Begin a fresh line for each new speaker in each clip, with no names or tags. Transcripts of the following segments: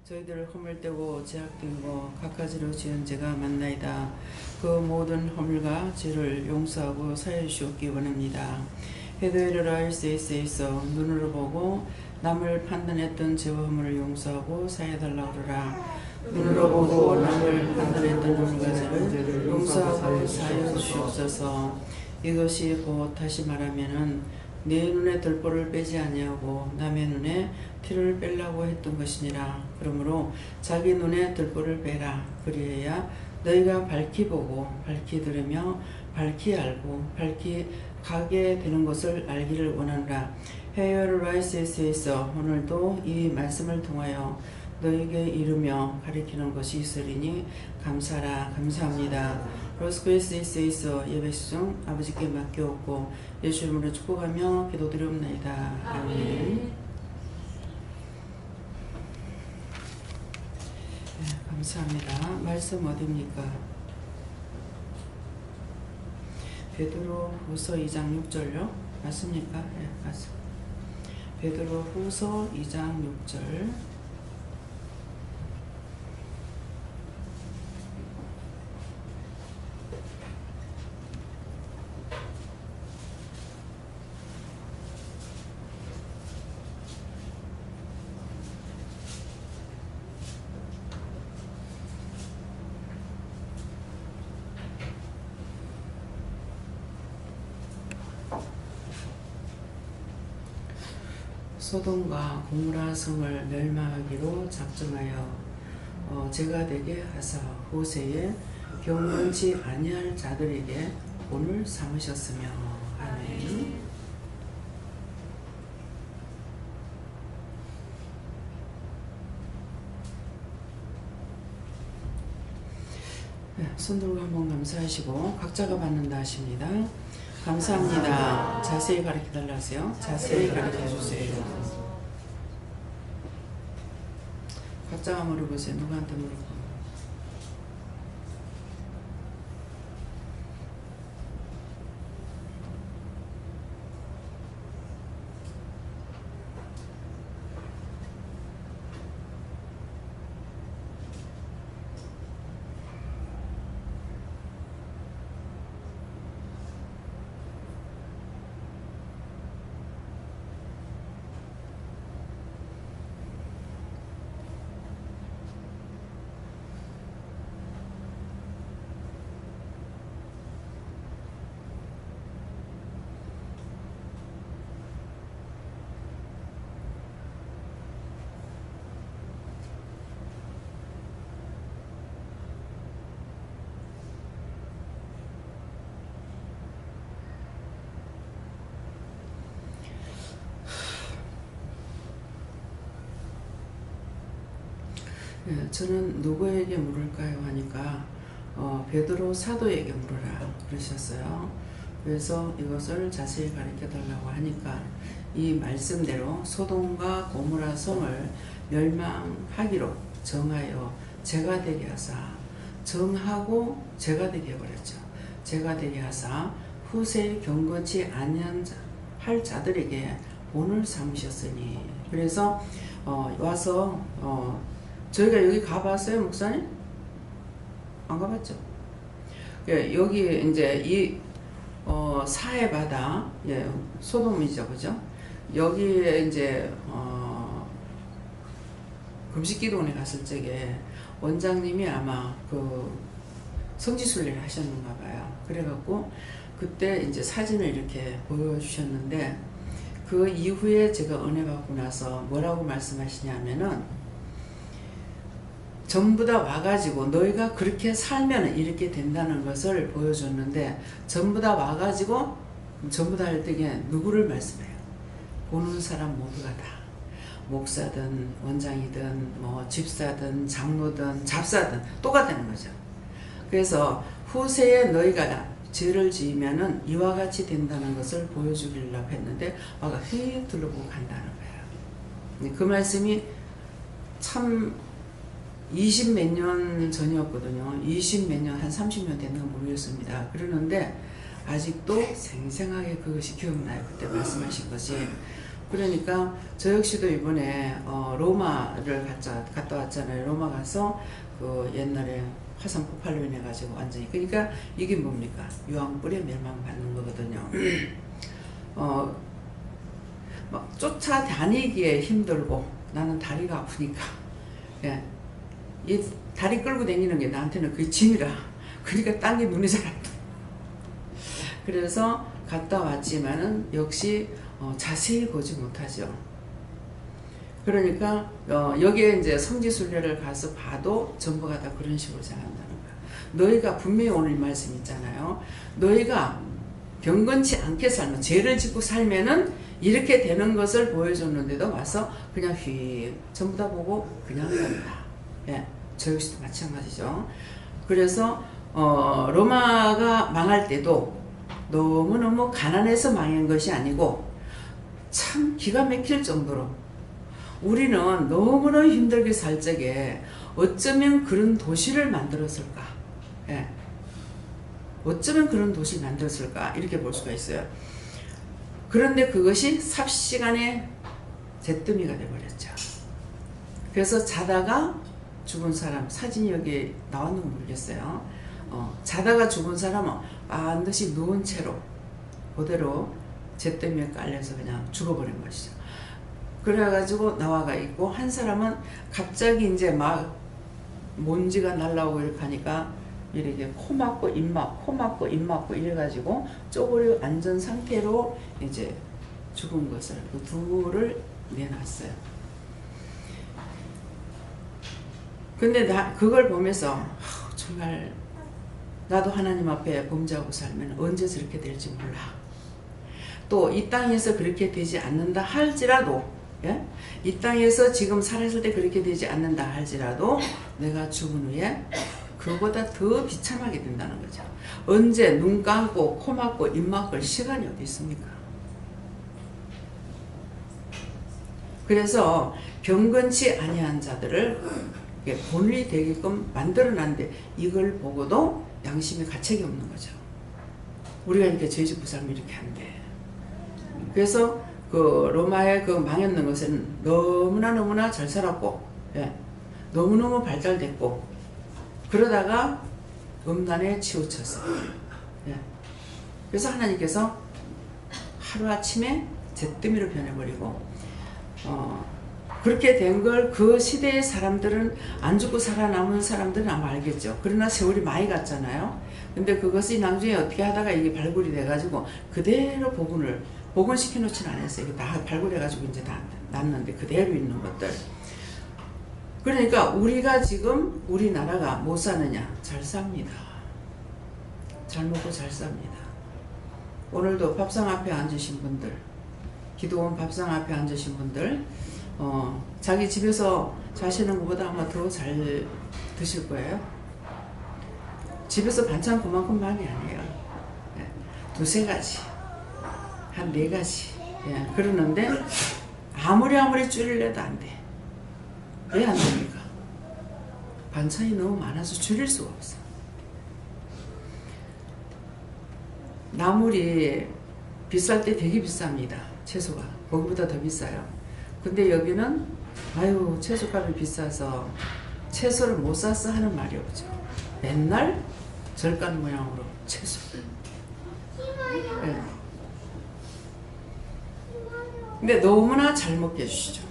저희들을 허물되고 죄악되고 각가지로 지은 죄가 많나이다. 그 모든 허물과 죄를 용서하고 사해 주시옵기 원합니다. 회도이르라 일세이세이서 눈으로 보고 남을 판단했던 죄와 허물을 용서하고 사해달라고 그러라. 눈으로 보고 남을 판단했던 허물과 죄를 용서하고 사해 주시옵소서. 이것이 곧 다시 말하면은 내 눈에 들보를 빼지 아니하고 남의 눈에 티를 빼려고 했던 것이니라. 그러므로 자기 눈에 들보를 빼라. 그리해야 너희가 밝히 보고 밝히 들으며 밝히 알고 밝히 가게 되는 것을 알기를 원하노라. 헤어를 라이스에서 오늘도 이 말씀을 통하여 너에게 이르며 가리키는 것이 있으리니 감사라. 감사합니다. 로스크리스에서 예배시중 아버지께 맡겨오고 예수 이름으로 축복하며 기도드리옵나이다. 아멘. 네, 감사합니다. 말씀 어디입니까? 베드로후서 2장 6절요? 맞습니까? 네, 맞습니다. 베드로후서 2장 6절. 소돔과 고모라 성을 멸망하기로 작정하여 제가 되게 하사 호세에 경건치 아니할 자들에게 본을 삼으셨으며. 아멘. 네, 손들고 한번 감사하시고 각자가 받는다 하십니다. 감사합니다. 자세히 가르쳐달라 하세요. 자세히 가르쳐주세요. 각자가 물어보세요. 누구한테 물어보세요. 네, 저는 누구에게 물을까요? 하니까 베드로 사도에게 물으라 그러셨어요. 그래서 이것을 자세히 가르쳐 달라고 하니까 이 말씀대로 소돔과 고모라 성을 멸망하기로 정하여 제가 되게 하사, 정하고 제가 되게 해버렸죠. 제가 되게 하사 후세 경건치 아니할 자들에게 본을 삼으셨으니. 그래서 와서 저희가 여기 가봤어요, 목사님? 안 가봤죠? 예, 여기 이제 이 사해 바다, 예, 소돔이죠, 그죠? 여기에 이제 금식기도원에 갔을 적에 원장님이 아마 그 성지순례를 하셨는가 봐요. 그래갖고 그때 이제 사진을 이렇게 보여주셨는데 그 이후에 제가 은혜 받고 나서 뭐라고 말씀하시냐면은 전부 다 와가지고 너희가 그렇게 살면 이렇게 된다는 것을 보여줬는데 전부 다 와가지고 전부 다 할 때에 누구를 말씀해요? 보는 사람 모두가 다 목사든 원장이든 뭐 집사든 장로든 잡사든 똑같다는 거죠. 그래서 후세에 너희가 죄를 지으면은 이와 같이 된다는 것을 보여주기려고 했는데 와가 휙 둘러보고 간다는 거예요. 그 말씀이 참 20 몇 년 전이었거든요. 20 몇 년, 한 30년 됐나 모르겠습니다. 그러는데 아직도 생생하게 그것이 기억나요. 그때 말씀하신 것이 그러니까 저 역시도 이번에 로마를 갔다 왔잖아요. 로마 가서 그 옛날에 화산 폭발로 인해 가지고 완전히, 그러니까 이게 뭡니까? 유황불에 멸망받는 거거든요. 막 쫓아다니기에 힘들고 나는 다리가 아프니까, 예, 이 다리 끌고 다니는 게 나한테는 그게 짐이라. 그러니까 딴 게 눈에 잘 안 돼. 그래서 갔다 왔지만은 역시 자세히 보지 못하죠. 그러니까 여기에 이제 성지순례를 가서 봐도 전부가 다 그런 식으로 생각한다는 거야. 너희가 분명히 오늘 말씀 있잖아요. 너희가 경건치 않게 살면, 죄를 짓고 살면은 이렇게 되는 것을 보여줬는데도 와서 그냥 휙 전부 다 보고 그냥 간다. 예, 저 역시도 마찬가지죠. 그래서 로마가 망할 때도 너무너무 가난해서 망한 것이 아니고 참 기가 막힐 정도로 우리는 너무너무 힘들게 살 적에 어쩌면 그런 도시를 만들었을까? 예. 어쩌면 그런 도시를 만들었을까? 이렇게 볼 수가 있어요. 그런데 그것이 삽시간에 잿더미가 돼버렸죠. 그래서 자다가 죽은 사람, 사진이 여기 나왔는지 모르겠어요. 자다가 죽은 사람은 반드시 누운 채로 그대로 잿더미에 깔려서 그냥 죽어버린 것이죠. 그래가지고 나와가 있고, 한 사람은 갑자기 이제 막 먼지가 날라오고 이렇게 하니까 이렇게 코 막고 입 막고 코 막고 입 막고 이래가지고 쪼그려 앉은 상태로 이제 죽은 것을, 그 둘을 내놨어요. 근데 그걸 보면서 정말 나도 하나님 앞에 범죄하고 살면 언제 저렇게 될지 몰라. 또 이 땅에서 그렇게 되지 않는다 할지라도, 예? 이 땅에서 지금 살았을 때 그렇게 되지 않는다 할지라도 내가 죽은 후에 그보다 더 비참하게 된다는 거죠. 언제 눈 감고 코 막고 입 막을 시간이 어디 있습니까? 그래서 경건치 아니한 자들을 본이 되게끔 만들어놨는데 이걸 보고도 양심에 가책이 없는 거죠. 우리가 이렇게 죄 짓고 살면 이렇게 한대. 그래서 그 로마의 그 망했는 것은 너무나 잘 살았고, 예, 너무너무 발달됐고, 그러다가 음란에 치우쳤어요. 예. 그래서 하나님께서 하루아침에 잿더미로 변해버리고, 그렇게 된 걸 그 시대의 사람들은, 안 죽고 살아남은 사람들은 아마 알겠죠. 그러나 세월이 많이 갔잖아요. 근데 그것이 나중에 어떻게 하다가 이게 발굴이 돼가지고 그대로 복원시켜 놓지는 않았어요. 이게 다 발굴해가지고 이제 다 났는데 그대로 있는 것들. 그러니까 우리가 지금 우리나라가 못 사느냐? 잘 삽니다. 잘 먹고 잘 삽니다. 오늘도 밥상 앞에 앉으신 분들, 기도원 밥상 앞에 앉으신 분들, 자기 집에서 자시는 것보다 아마 더 잘 드실 거예요. 집에서 반찬 그만큼 많이 아니에요. 예, 두세 가지, 한 네 가지. 예, 그러는데 아무리 줄이려도 안 돼. 왜 안 됩니까? 반찬이 너무 많아서 줄일 수가 없어. 나물이 비쌀 때 되게 비쌉니다. 채소가. 거기보다 더 비싸요. 근데 여기는 아유 채소값이 비싸서 채소를 못 샀어 하는 말이 없죠. 맨날 절간 모양으로 채소. 네. 근데 너무나 잘 먹게 해주시죠.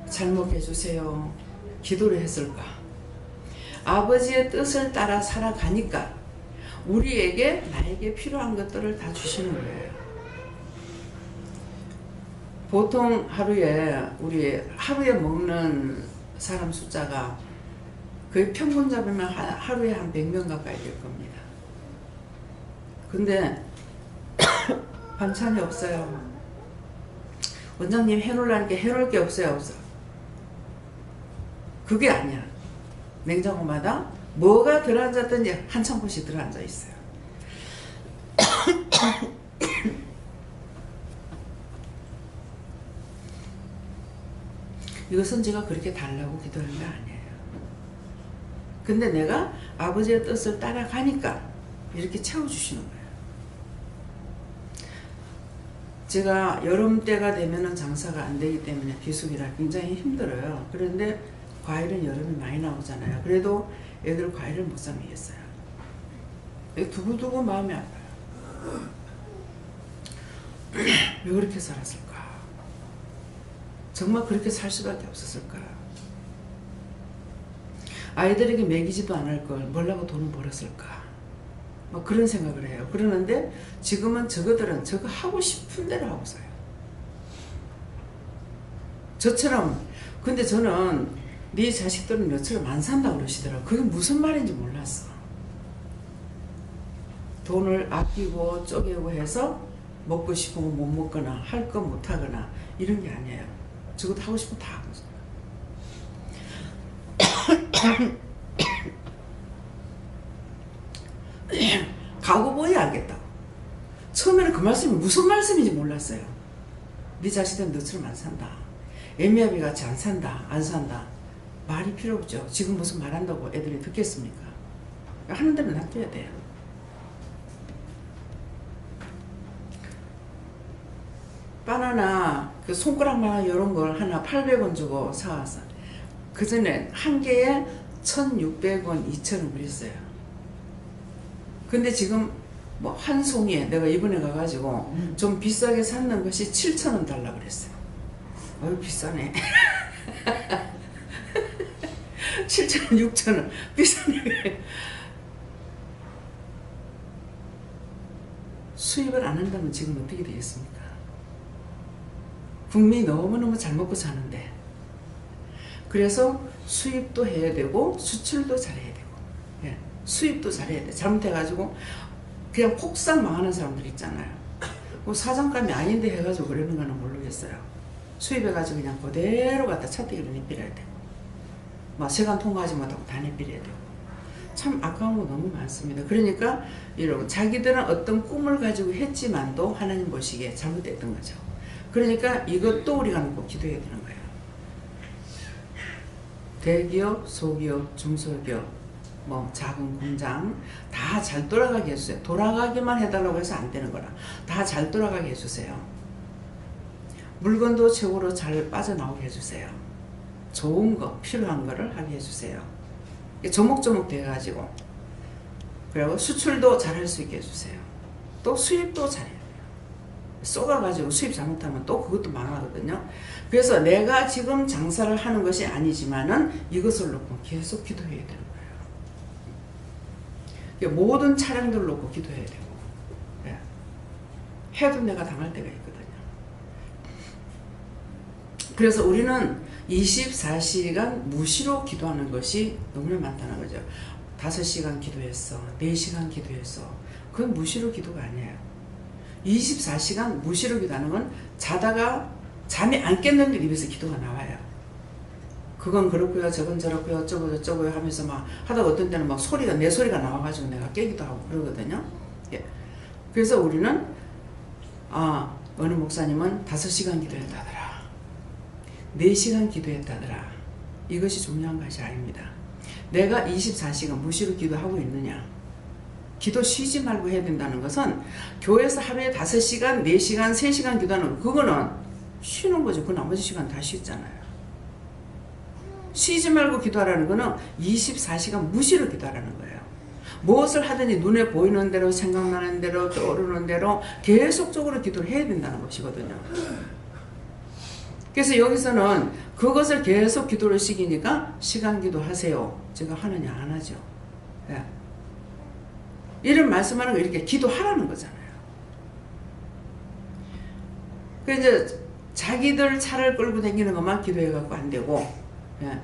잘 먹게 해주세요. 기도를 했을까? 아버지의 뜻을 따라 살아가니까 나에게 필요한 것들을 다 주시는 거예요. 보통 우리 하루에 먹는 사람 숫자가 거의 평균 잡으면 하루에 한 100명 가까이 될 겁니다. 근데 반찬이 없어요. 원장님 해놓으라는 게 해놓을 게 없어요. 없어. 그게 아니야. 냉장고마다 뭐가 들어앉았든지 한 창고씩 들어앉아 있어요. 이것은 제가 그렇게 달라고 기도한 게 아니에요. 근데 내가 아버지의 뜻을 따라가니까 이렇게 채워주시는 거예요. 제가 여름 때가 되면은 장사가 안 되기 때문에 비수기라 굉장히 힘들어요. 그런데 과일은 여름에 많이 나오잖아요. 그래도 애들 과일을 못 사 먹겠어요. 두고두고 마음이 아파요. 왜 그렇게 살았을까? 정말 그렇게 살 수밖에 없었을까? 아이들에게 먹이지도 않을 걸 뭐라고 돈을 벌었을까? 뭐 그런 생각을 해요. 그러는데 지금은 저거들은 저거 하고 싶은 대로 하고 사요. 저처럼. 근데 저는 네 자식들은 너처럼 안 산다고 그러시더라고요. 그게 무슨 말인지 몰랐어. 돈을 아끼고 쪼개고 해서 먹고 싶으면 못 먹거나 할 거 못 하거나 이런 게 아니에요. 저것도 하고 싶으면 다 하고 있어요. 가고 보야 알겠다고. 처음에는 그 말씀이 무슨 말씀인지 몰랐어요. 네 자식들은 너처럼 안 산다. 애미아비 같이 안 산다. 안 산다. 말이 필요 없죠. 지금 무슨 말한다고 애들이 듣겠습니까? 하는 대로 놔둬야 돼요. 바나나 그 손가락만한 이런 걸 하나 800원 주고 사왔어. 그 전에 한 개에 1,600원, 2,000원 그랬어요. 근데 지금 뭐 한 송이에 내가 이번에 가가지고 좀 비싸게 샀는 것이 7,000원 달라 그랬어요. 어휴 비싸네. 7,000원, 6,000원 비싸네. 수입을 안 한다면 지금 어떻게 되겠습니까? 국민이 너무너무 잘 먹고 사는데. 그래서 수입도 해야 되고 수출도 잘해야 되고, 예, 수입도 잘해야 돼. 잘못해가지고 그냥 폭삭 망하는 사람들 있잖아요. 뭐 사장감이 아닌데 해가지고 그러는 거는 모르겠어요. 수입해가지고 그냥 그대로 갖다 차떼기로 내밀어야 되고, 막 세관 통과하지 못하고 다 내밀어야 되고, 참 아까운 거 너무 많습니다. 그러니까 여러분 자기들은 어떤 꿈을 가지고 했지만도 하나님 보시기에 잘못됐던 거죠. 그러니까 이것도 우리가 놓고 기도해야 되는 거예요. 대기업, 소기업, 중소기업, 뭐 작은 공장 다 잘 돌아가게 해주세요. 돌아가기만 해달라고 해서 안 되는 거라. 다 잘 돌아가게 해주세요. 물건도 최고로 잘 빠져나오게 해주세요. 좋은 거, 필요한 거를 하게 해주세요. 조목조목 돼가지고, 그리고 수출도 잘 할 수 있게 해주세요. 또 수입도 잘해요. 쏘가가지고 수입 잘못하면 또 그것도 망하거든요. 그래서 내가 지금 장사를 하는 것이 아니지만은 이것을 놓고 계속 기도해야 되는 거예요. 모든 차량들을 놓고 기도해야 되고, 예. 해도 내가 당할 때가 있거든요. 그래서 우리는 24시간 무시로 기도하는 것이 너무나 많다는 거죠. 5시간 기도했어, 4시간 기도했어. 그건 무시로 기도가 아니에요. 24시간 무시로 기도하는 건 자다가 잠이 안 깼는데 입에서 기도가 나와요. 그건 그렇고요, 저건 저렇고요, 어쩌고 저쩌고요 하면서 막 하다가 어떤 때는 막 소리가, 내 소리가 나와가지고 내가 깨기도 하고 그러거든요. 예. 그래서 우리는 어느 목사님은 5시간 기도했다더라, 4시간 기도했다더라. 이것이 중요한 것이 아닙니다. 내가 24시간 무시로 기도하고 있느냐, 기도 쉬지 말고 해야 된다는 것은 교회에서 하루에 5시간, 4시간, 3시간 기도하는 거, 그거는 쉬는 거죠. 그 나머지 시간 다 쉬잖아요. 쉬지 말고 기도하라는 거는 24시간 무시로 기도하라는 거예요. 무엇을 하든지 눈에 보이는 대로, 생각나는 대로, 떠오르는 대로 계속적으로 기도를 해야 된다는 것이거든요. 그래서 여기서는 그것을 계속 기도를 시키니까 시간 기도하세요. 제가 하느냐 안 하죠. 예. 이런 말씀하는 거 이렇게 기도하라는 거잖아요. 그래서 이제 자기들 차를 끌고 다니는 것만 기도해갖고 안 되고, 예.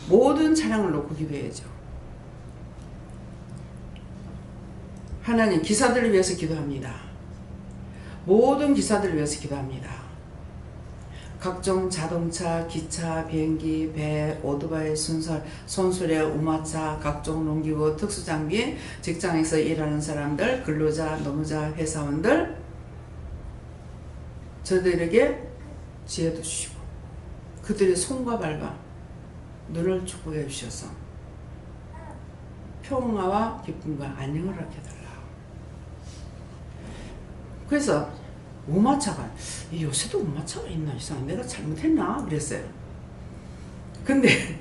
모든 차량을 놓고 기도해야죠. 하나님 기사들을 위해서 기도합니다. 모든 기사들을 위해서 기도합니다. 각종 자동차, 기차, 비행기, 배, 오토바이, 손수레, 우마차, 각종 농기구, 특수장비, 직장에서 일하는 사람들, 근로자, 노무자, 회사원들, 저들에게 지혜도 주시고 그들의 손과 발과 눈을 축복해 주셔서 평화와 기쁨과 안녕을 얻게 달라. 그래서 우마차가 요새도 우마차가 있나 이상 내가 잘못했나 그랬어요. 근데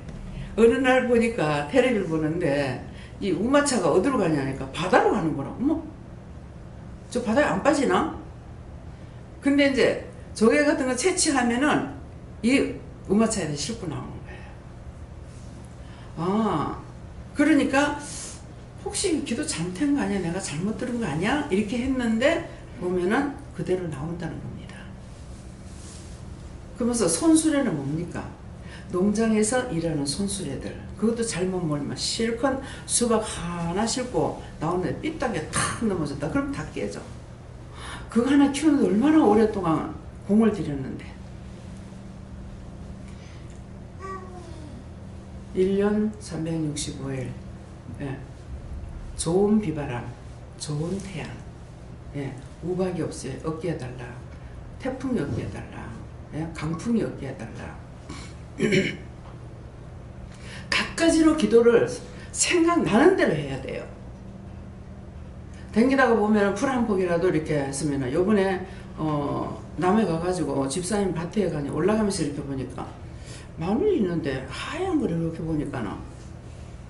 어느 날 보니까 텔레비를 보는데 이 우마차가 어디로 가냐니까 바다로 가는 거라. 어머, 저 바다에 안 빠지나? 근데 이제 조개 같은 거 채취하면은 이 우마차에 싣고 나오는 거예요. 아, 그러니까 혹시 기도 잘못한 거 아니야? 내가 잘못 들은 거 아니야? 이렇게 했는데 보면은 그대로 나온다는 겁니다. 그러면서 손수레는 뭡니까? 농장에서 일하는 손수레들, 그것도 잘못 몰면 실컷 수박 하나 싣고 나오는데 삐딱에 탁 넘어졌다. 그럼 다 깨져. 그거 하나 키우는데 얼마나 오랫동안 공을 들였는데. 1년 365일 예. 좋은 비바람, 좋은 태양, 예. 우박이 없이 없게 해달라, 태풍이 없게 해달라, 예. 강풍이 없게 해달라. 갖가지로 기도를 생각나는 대로 해야 돼요. 댕기다가 보면 풀 한 폭이라도 이렇게 했으면, 요번에 남해 가가지고 집사님 밭에 가니 올라가면서 이렇게 보니까 마늘이 있는데 하얀 거를 이렇게 보니까는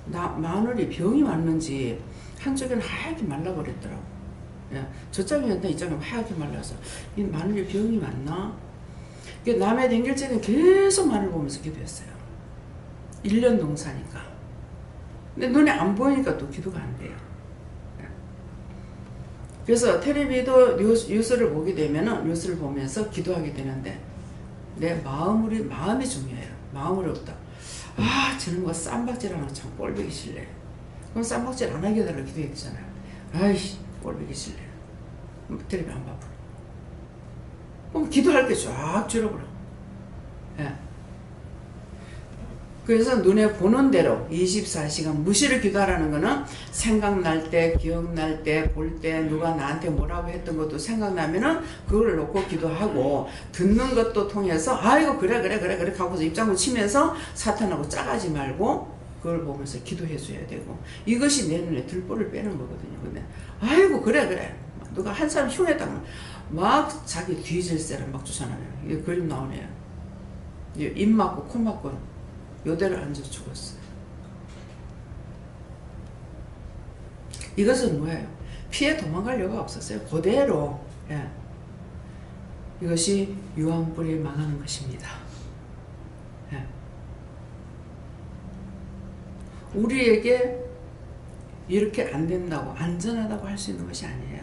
마늘이 병이 왔는지 한쪽에는 하얗게 말라버렸더라고. 예, 저쪽이었는데 이쪽은 하얗게 말라서 이 마늘이 병이 왔나? 남해 댕길 때는 계속 마늘 보면서 기도했어요. 1년 농사니까. 근데 눈에 안 보이니까 또 기도가 안 돼요. 그래서 텔레비도 뉴스를 보게 되면은 뉴스를 보면서 기도하게 되는데 내 마음이 중요해요. 마음을 없다. 아, 저는 뭐 쌈박질 하나 참 꼴보기 싫네. 그럼 쌈박질 안 하게 해달라고 기도했잖아요. 아이씨, 꼴보기 싫네. 텔레비 안 봐. 그럼 기도할 게 쫙 줄어버려. 예. 그래서 눈에 보는 대로 24시간 무시를 기도하라는 거는 생각날 때, 기억날 때, 볼 때, 누가 나한테 뭐라고 했던 것도 생각나면은 그걸 놓고 기도하고, 듣는 것도 통해서 아이고 그래 하고서 입장구 치면서 사탄하고 짜가지 말고 그걸 보면서 기도해 줘야 되고, 이것이 내 눈에 들보를 빼는 거거든요. 근데 아이고 그래 누가 한 사람 흉했다면 막 자기 뒤질세를 막 쫓아나요. 이게 그림 나오네요. 입 맞고 코 맞고 요대로 앉아 죽었어요. 이것은 뭐예요? 피해 도망갈 여가 없었어요. 그대로. 예. 이것이 유황불이 망하는 것입니다. 예. 우리에게 이렇게 안 된다고, 안전하다고 할 수 있는 것이 아니에요.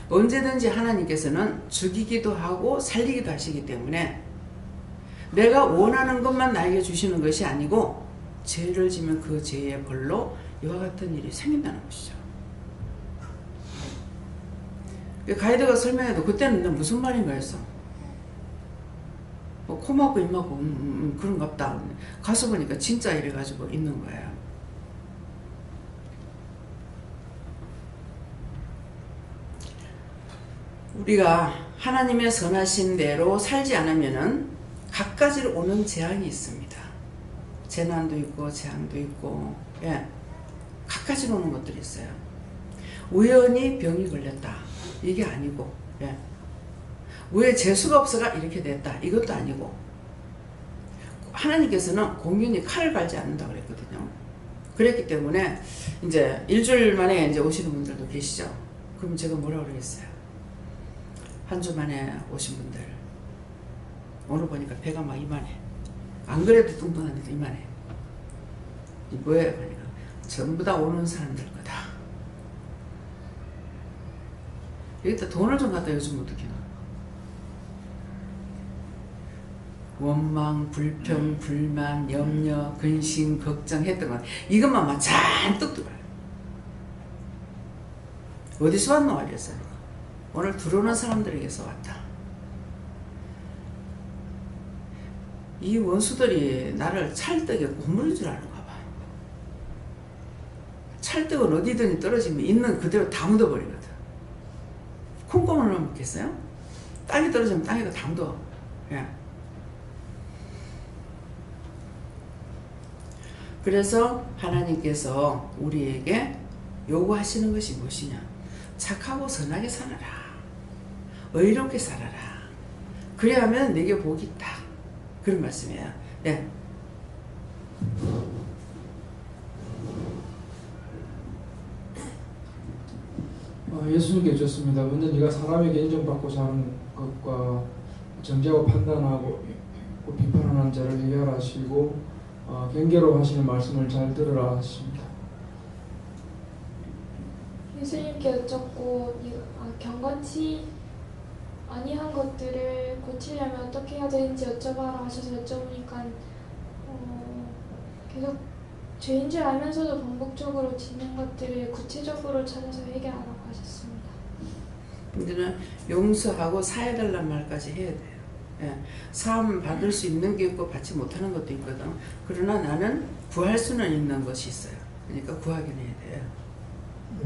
언제든지 하나님께서는 죽이기도 하고 살리기도 하시기 때문에 내가 원하는 것만 나에게 주시는 것이 아니고, 죄를 지면 그 죄의 벌로 이와 같은 일이 생긴다는 것이죠. 가이드가 설명해도 그때는 무슨 말인가 했어. 코 막고 입 막고 그런갑다. 가서 보니까 진짜 이래가지고 있는 거예요. 우리가 하나님의 선하신 대로 살지 않으면은 갖가지로 오는 재앙이 있습니다. 재난도 있고 재앙도 있고, 예, 갖가지로 오는 것들이 있어요. 우연히 병이 걸렸다, 이게 아니고, 예, 왜 재수가 없어가 이렇게 됐다, 이것도 아니고, 하나님께서는 공연히 칼을 갈지 않는다 그랬거든요. 그랬기 때문에 이제 일주일 만에 이제 오시는 분들도 계시죠. 그럼 제가 뭐라 그러겠어요? 한 주 만에 오신 분들, 오늘 보니까 배가 막 이만해. 안 그래도 뚱뚱한데 이만해. 뭐예요? 그러니까 전부 다 오는 사람들 거다. 여기다 돈을 좀 갖다 요즘 어떻게 넣어? 원망, 불평, 불만, 염려, 근심, 걱정했던 것, 이것만 막 잔뜩 들어요. 어디서 왔노? 알겠어요. 오늘 들어오는 사람들에게서 왔다. 이 원수들이 나를 찰떡에 고물인 줄 아는가 봐. 찰떡은 어디든지 떨어지면 있는 그대로 다 묻어버리거든. 콩고물 넣으면 먹겠어요? 땅이 떨어지면 땅에다 다 묻어. 예. 그래서 하나님께서 우리에게 요구하시는 것이 무엇이냐? 착하고 선하게 살아라. 의롭게 살아라. 그래야면 내게 복이 있다. 그런 말씀이에요. 네.
예수님께 여쭙습니다. 먼저 네가 사람에게 인정받고 사는 것과 정죄하고 판단하고 비판하는 자를 해결하시고 경계로 하시는 말씀을 잘 들으라 하십니다.
예수님께 여쭙고 경건치 아니한 것들을 고치려면 어떻게 해야 되는지 여쭤봐라 하셔서 여쭤보니까 계속 죄인 줄 알면서도 반복적으로 짓는 것들을 구체적으로 찾아서 해결하라고 하셨습니다.
이제는 용서하고 사해달란 말까지 해야 돼요. 예. 사함 받을 수 있는 게 있고 받지 못하는 것도 있거든. 그러나 나는 구할 수는 있는 것이 있어요. 그러니까 구하긴 해야 돼요.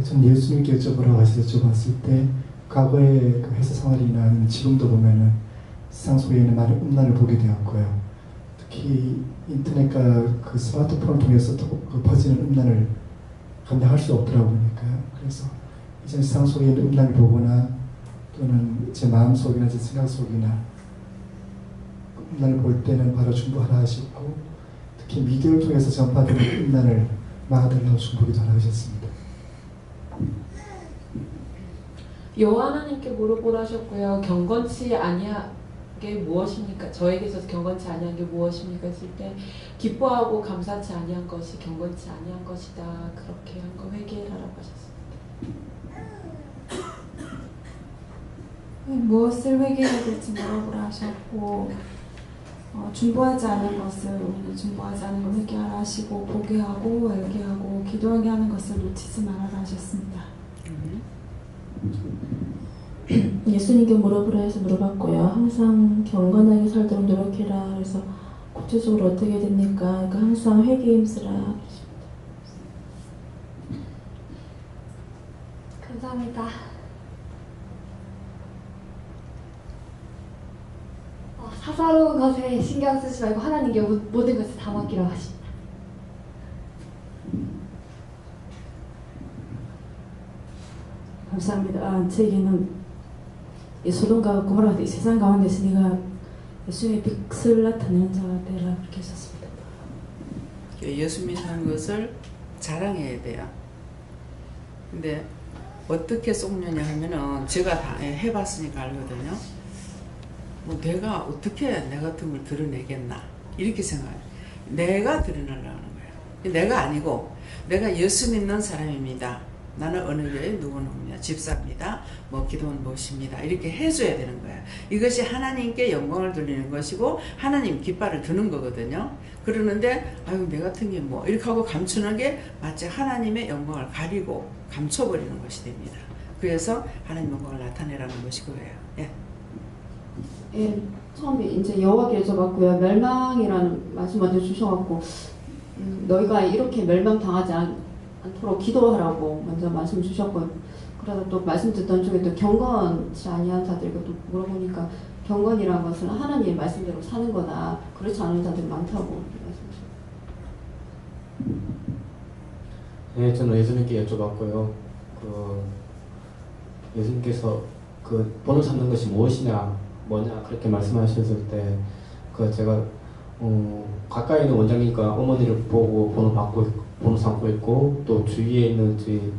전 예수님께 여쭤보라고 하셔서 여쭤봤을 때 과거의 그 회사 생활이나 아니면 지금도 보면은 세상 속에는 많은 음란을 보게 되었고요. 특히 인터넷과 그 스마트폰을 통해서 그 퍼지는 음란을 감당할 수 없더라고 보니까요. 그래서 이제 세상 속에 있는 음란을 보거나 또는 제 마음 속이나 제 생각 속이나 음란을 볼 때는 바로 중보하라 하시고, 특히 미디어를 통해서 전파되는 음란을 막아달라고 중보기도 하셨습니다.
여호와 하나님께 물어보라 하셨고요. 경건치 아니한 게 무엇입니까? 저에게 있어서 경건치 아니한 게 무엇입니까? 했을 때 기뻐하고 감사치 아니한 것이 경건치 아니한 것이다. 그렇게 한 거 회개하라고 하셨습니다.
무엇을 회개해야 될지 물어보라 하셨고, 중보하지 않은 것을 우리는 중보하지 않은 걸 회개하라 하시고, 보게 하고 알게 하고 기도하게 하는 것을 놓치지 말아라 하셨습니다.
예수님께 물어보라 해서 물어봤고요. 항상 경건하게 살도록 노력해라. 그래서 구체적으로 어떻게 됩니까? 그러니까 항상 회개에 힘쓰라.
감사합니다. 사사로운 것에 신경 쓰지 말고 하나님께 모든 것을 다 맡기라고 하십니다.
감사합니다. 제게는 이 소돔과 고모라 이 세상 가운데서 네가 예수님의 빛을 나타내는 자가 되라 그렇게 하셨습니다.
예수 믿는 것을 자랑해야 돼요. 근데 어떻게 속느냐 하면은 제가 다 해봤으니까 알거든요. 뭐 내가 어떻게 내 같은 걸 드러내겠나 이렇게 생각해요. 내가 드러내려고 하는 거예요. 내가 아니고 내가 예수 믿는 사람입니다. 나는 어느 교회 누구누구입니다. 집사입니다. 뭐 기도는 무엇입니다. 이렇게 해줘야 되는 거예요. 이것이 하나님께 영광을 돌리는 것이고 하나님 깃발을 드는 거거든요. 그러는데 아유 내 같은 게 뭐 이렇게 하고 감추는 게 마치 하나님의 영광을 가리고 감춰버리는 것이 됩니다. 그래서 하나님 영광을 나타내라는 것이 그거예요. 예.
예, 처음에 이제 여호와께 여쭤봤고요. 멸망이라는 말씀 먼저 주셔갖고 너희가 이렇게 멸망당하지 않도록 기도하라고 먼저 말씀 주셨고, 그러다 또 말씀 듣던 중에 또 경건치 아니한 자들에게 또 물어보니까 경건이라는 것은 하나님의 말씀대로 사는 거다. 그렇지 않은 자들이 많다고 말씀하셨습니다.
네, 저는 예수님께 여쭤봤고요. 예수님께서 본을 삼는 것이 무엇이냐, 뭐냐 그렇게 말씀하셨을 때 제가 가까이 있는 원장님과 어머니를 보고 번호 삼고 있고, 또 주위에 있는 저희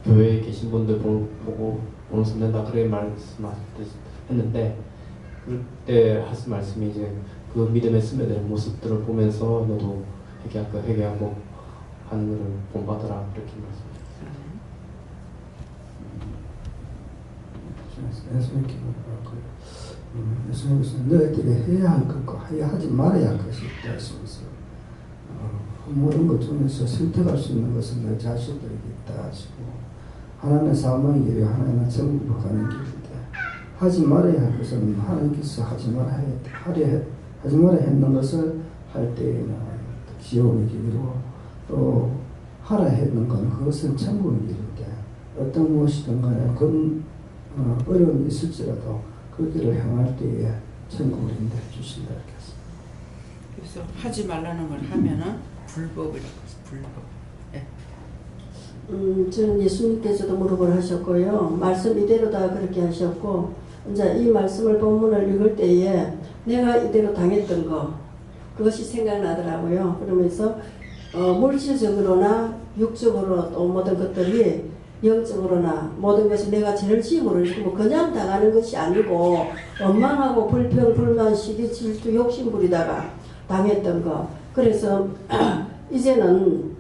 교회에 계신 분들 보고 번호 삼는다 그렇게 말씀했는데, 그때 하신 말씀이 이제 그 믿음에 스며드는 모습들을 보면서 너도 회개하고 하늘을 본받아라 이렇게 말씀하셨습니다.
예수님께 물어봤고요. 예수님께서 너희들이 해야 할 것과 하지 말아야 할 것이 있다 하시면서 모든 것 중에서 선택할 수 있는 것은 너 자신들에게 있다 하시고, 하나님의 사망의 길이 하나님의 천국으로 가는 길인데 하지 말아야 할 것은 하나님께서 하지 말아야 했는 것을 할 때에는 지옥의 길이고, 또 하라 했는 건 그것은 천국의 길인데 어떤 무엇이든 간에 그 어려움이 있을지라도 그 길을 향할 때에 천국을 인도해 주신다 이렇게 했습니다.
그래서 하지 말라는 걸 하면은 불법이라고 해서 불법. 예.
저는 예수님께서도 물어보라 하셨고요. 말씀 이대로다 그렇게 하셨고, 이제 이 말씀을 본문을 읽을 때에 내가 이대로 당했던 거 그것이 생각나더라고요. 그러면서 물질적으로나 육적으로 또 모든 것들이 영적으로나 모든 것이 내가 죄를 지음으로 뭐 그냥 당하는 것이 아니고 원망하고 불평, 불만, 시기, 질투, 욕심 부리다가 당했던 거. 그래서 이제는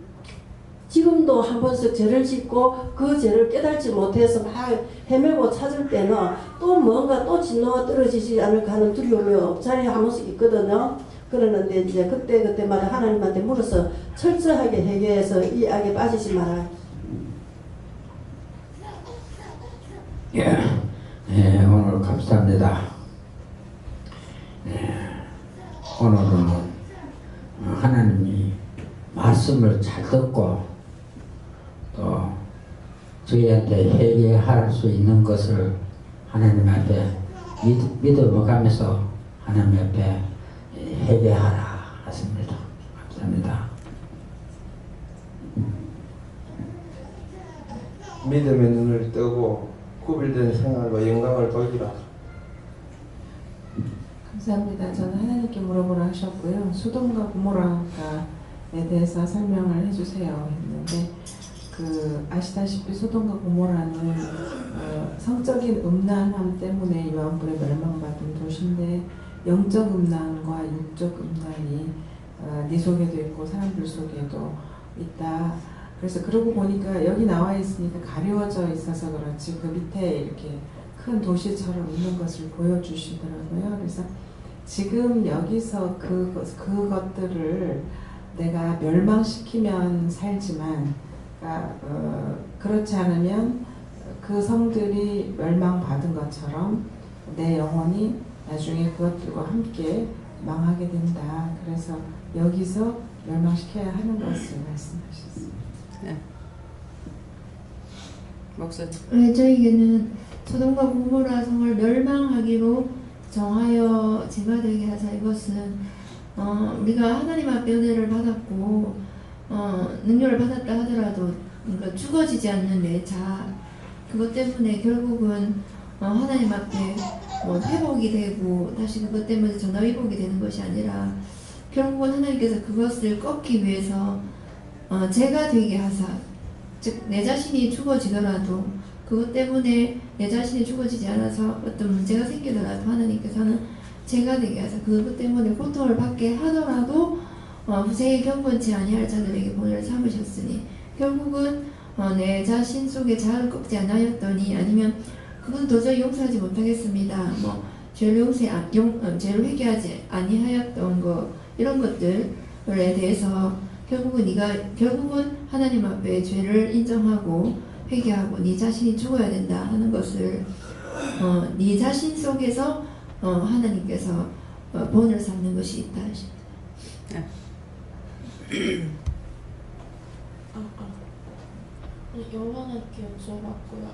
지금도 한 번씩 죄를 짓고 그 죄를 깨달지 못해서 막 헤매고 찾을 때는 또 뭔가 또 진노가 떨어지지 않을까 하는 두려움이 없자리 한 번씩 있거든요. 그러는데 이제 그때마다 하나님한테 물어서 철저하게 해결해서 이 악에 빠지지 마라.
예, 오늘 감사합니다. 예, 오늘은 하나님이 말씀을 잘 듣고 또 저희한테 회개할 수 있는 것을 하나님 앞에 믿어가면서 하나님 앞에 회개하라 하십니다. 감사합니다.
믿음의 눈을 뜨고 구별된 생활과 영광을 돌리라.
감사합니다. 저는 하나님께 물어보라 하셨고요. 소돔과 고모라에 대해서 설명을 해주세요 했는데 아시다시피 소돔과 고모라는 성적인 음란함 때문에 요한불에 멸망받은 도시인데 영적 음란과 육적 음란이 네 속에도 있고 사람들 속에도 있다. 그래서 그러고 보니까 여기 나와 있으니까 가려져 있어서 그렇지 그 밑에 이렇게 큰 도시처럼 있는 것을 보여주시더라고요. 그래서 지금 여기서 그것들을 내가 멸망시키면 살지만 그렇지 않으면 그 성들이 멸망받은 것처럼 내 영혼이 나중에 그것들과 함께 망하게 된다. 그래서 여기서 멸망시켜야 하는 것을 말씀하셨습니다.
네. 목사님.
네, 저에게는 소돔과 고모라 성을 멸망하기로 정하여 제가 되게 하자. 이것은 우리가 하나님 앞에 은혜를 받았고 능력을 받았다 하더라도 그러니까 죽어지지 않는 내 자 그것 때문에 결국은 하나님 앞에 회복이 되고 다시 그것 때문에 전화위복이 되는 것이 아니라 결국은 하나님께서 그것을 꺾기 위해서 제가 되게 하사 즉 내 자신이 죽어지더라도 그것 때문에 내 자신이 죽어지지 않아서 어떤 문제가 생기더라도 하나님께서는 제가 되게 하사 그것 때문에 고통을 받게 하더라도 후세에 경건치 아니할 자들에게 본을 삼으셨으니 결국은 내 자신 속에 자아를 꺾지 않았더니 아니면 그건 도저히 용서하지 못하겠습니다. 죄를 죄를 회개하지 아니하였던 것 이런 것들에 대해서 결국은 하나님 앞에 죄를 인정하고 회개하고 네 자신이 죽어야 된다 하는 것을 네 자신 속에서 하나님께서 본을 삼는 것이 있다 하십니다.
여호와께 여쭤봤고요.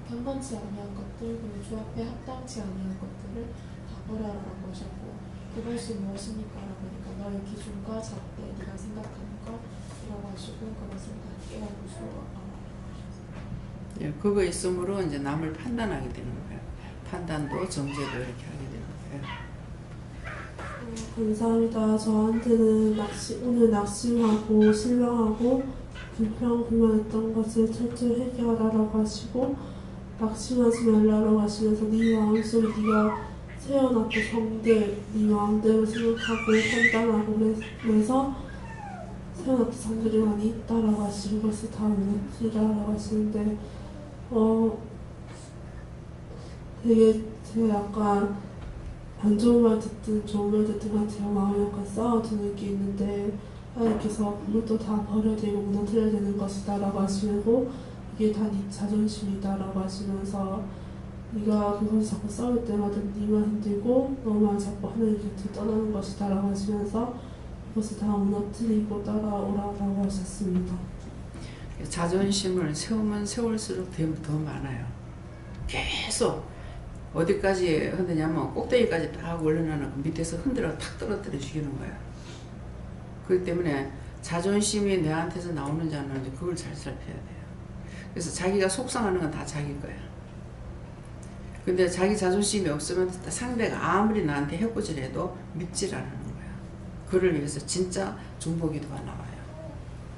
경건치 아니한 것들 그리고 주 앞에 합당치 아니한 것들을 다 버려라라고 하셨고 그것이 무엇입니까? 라고 하니까 너의 기준과 잣대 네가 생각하는 것이라고 하시고 그것을 다 깨어보시고
예, 그거 있으므로 이제 남을 판단하게 되는 거예요. 판단도 정죄도 이렇게 하게 되는 거예요.
감사합니다. 저한테는 오늘 낙심하고 실망하고 불평불만했던 것을 철저히 회개하라고 하시고 낙심하지 말라고 하시면서 네 마음속에 네가 세워놨던 성들 네 마음대로 생각하고 판단하고 그래서 세워놨던 성들이 많이 있다라고 하시고 그것을 다 무너뜨리라고 하시는데 되게 제가 약간 안 좋은 말 듣든 좋은 말 듣든 제 마음이 약간 싸워드는 게 있는데 하나님께서 그것도 다 버려야 되고 무너뜨려야 되는 것이다 라고 하시고 이게 다 네 자존심이다 라고 하시면서 네가 그것을 자꾸 싸울 때마다 네만 힘들고 너만 자꾸 하나님 곁을 떠나는 것이다 라고 하시면서 그것을 다 무너뜨리고 따라오라고 하셨습니다.
자존심을 세우면 세울수록 더 많아요. 계속 어디까지 흔드냐면 꼭대기까지 딱 올려놓는 그 밑에서 흔들어 탁 떨어뜨려 죽이는 거예요. 그렇기 때문에 자존심이 내한테서 나오는지 안 나오는지 그걸 잘 살펴야 돼요. 그래서 자기가 속상하는 건 다 자기 거야. 근데 자기 자존심이 없으면 상대가 아무리 나한테 해코지해도 믿질 않는 거야. 그를 위해서 진짜 중보기도가 나와요.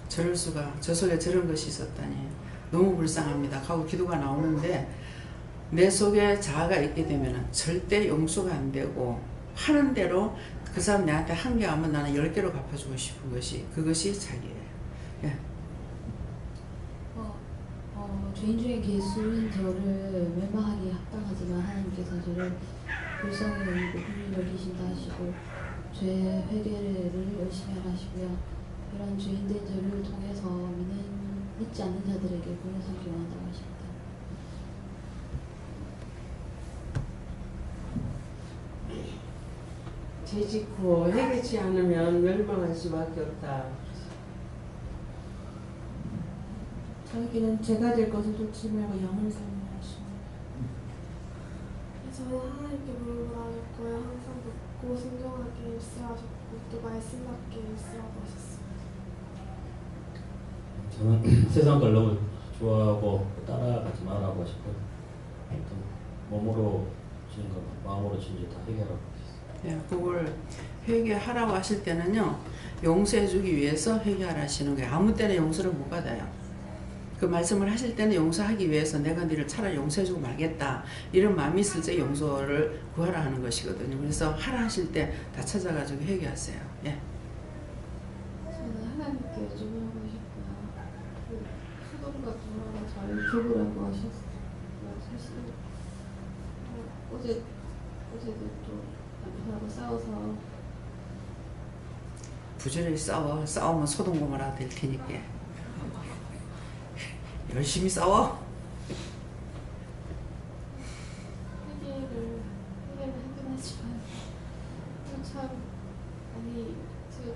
저럴 수가, 저 속에 저런 것이 있었다니 너무 불쌍합니다 하고 기도가 나오는데, 내 속에 자아가 있게 되면 절대 용서가 안 되고, 하는 대로 그 사람 내한테 한 개 하면 나는 10개로 갚아주고 싶은 것이, 그것이 자기예요. 예.
죄인 중에 예수는 저를 멸망하기에 합당하지만 하나님께서 저를 불쌍히 여기고 긍휼히 여기신다 하시고 죄 회개를 열심히 하라 하시고요. 이런 죄인된 저를 통해서 믿지 않는 자들에게 구원을 삼기 원한다고 하십니다.
죄 짓고 회개치 않으면 멸망할 수밖에 없다.
저에게는 죄가 될 것을 쫓지 말고 영을 살리라 하십니다.
저는 하나님께 물어보라였고요. 항상 묻고 순종하게 일세하셨고 또 말씀답게 일세하고 하셨습니다.
저는 세상 걸 너무 좋아하고 따라가지 말라고 싶고, 몸으로 지은 거 마음으로 지은 거 다 해결하고 있어요.
예, 그걸 회개하라고 하실 때는요, 용서해주기 위해서 회개하라 하시는 거예요. 아무 때나 용서를 못 받아요. 그 말씀을 하실 때는 용서하기 위해서 내가 너를 차라리 용서해주고 말겠다 이런 마음이 있을 때 용서를 구하라 하는 것이거든요. 그래서 하라 하실 때 다 찾아가지고 회개하세요. 예.
저는 하나님께 여쭤보고 싶고요. 그 수동과 구하라 잘 줘보라고 하셨어요. 사실 어제도 또 남편하고 싸워서
부지런히 싸우면 소동고마라 될 테니까 열심히 싸워.
회개를 하긴 하지만 참 제가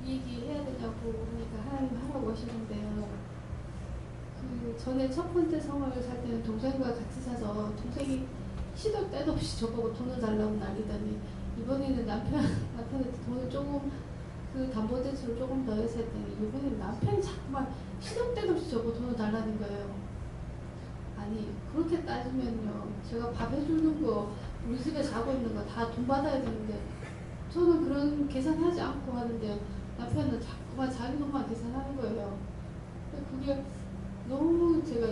이 얘기 해야 되냐고 그러니까 하나님 하라고 하시는데요. 그 전에 첫 번째 생활을 살 때는 동생과 같이 사서 동생이 시도 때도 없이 저보고 돈을 달라고 난리더니 이번에는 남편한테 돈을 조금 그 담보대출을 조금 더 해서 했더니 이번에 남편이 자꾸만 시도 때도 없이 저보고 돈을 달라는 거예요. 아니 그렇게 따지면요, 제가 밥 해주는 거, 우리 집에 자고 있는 거 다 돈 받아야 되는데 저는 그런 계산하지 않고 하는데 남편은 자꾸만 자기 돈만 계산하는 거예요. 그게 너무 제가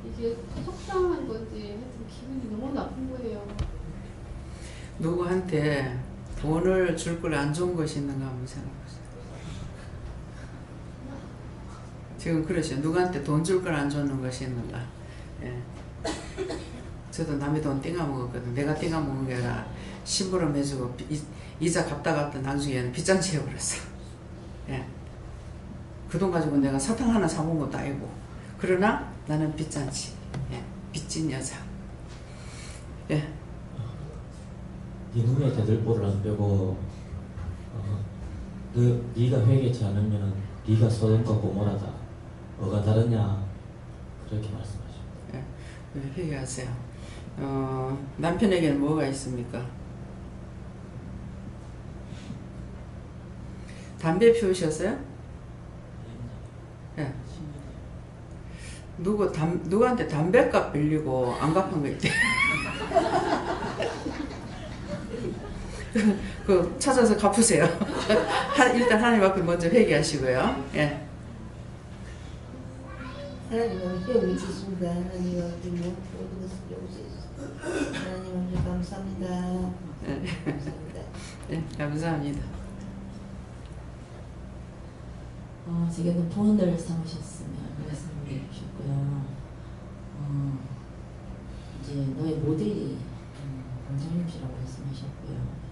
이게 속상한 건지 하여튼 기분이 너무 나쁜 거예요.
누구한테 돈을 줄 걸 안 좋은 것이 있는가 한번 생각해보세요. 지금 그러시죠. 누구한테 돈 줄 걸 안 주는 것이 있는가. 예. 저도 남의 돈 띵아 먹었거든. 내가 띵아 먹은 게 아니라 심부름 해주고 이자 갚다 나중에는 빚잔치 해버렸어. 예. 그 돈 가지고 내가 사탕 하나 사먹은 것도 아니고. 그러나 나는 빚잔치. 예. 빚진 여자. 예.
네 눈에 대들보를 안 빼고 네가 회개치 않으면 네가 소돔과 고모라다. 뭐가 다르냐 그렇게 말씀하십니다.
예. 회개하세요. 남편에게는 뭐가 있습니까? 담배 피우셨어요? 예. 누구한테 담배값 빌리고 안 갚은 거 있대. 그 찾아서 갚으세요. 일단 하나님 앞에 먼저 회개하시고요. 예.
하나님 함께 위치십니다. 하나님 함께 모든 것을 여기서 하나님 함께 감사합니다. 감사합니다.
네, 감사합니다.
제게는 본을 삼으셨으면 말씀을 주셨고요. 이제 너의 모델이 원장님이시라고 말씀하셨고요.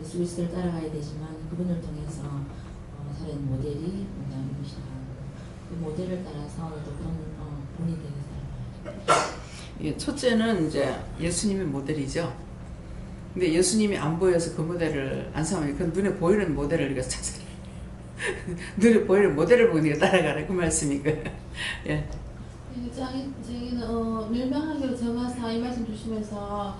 예수 그리스도를 따라가야 되지만 그분을 통해서 살아있는 모델이 원장님이시다. 그 모델을 따라서 또 본이 되게 살아가야죠.
첫째는 이제 예수님이 모델이죠. 근데 예수님이 안 보여서 그 모델을 안 삼으니까 그 눈에 보이는 모델을 우리가 찾아요. 눈에 보이는 모델을 보니까 따라가라 그 말씀이니까. 예.
자기는 멸망하기로 정하사 이 말씀 주시면서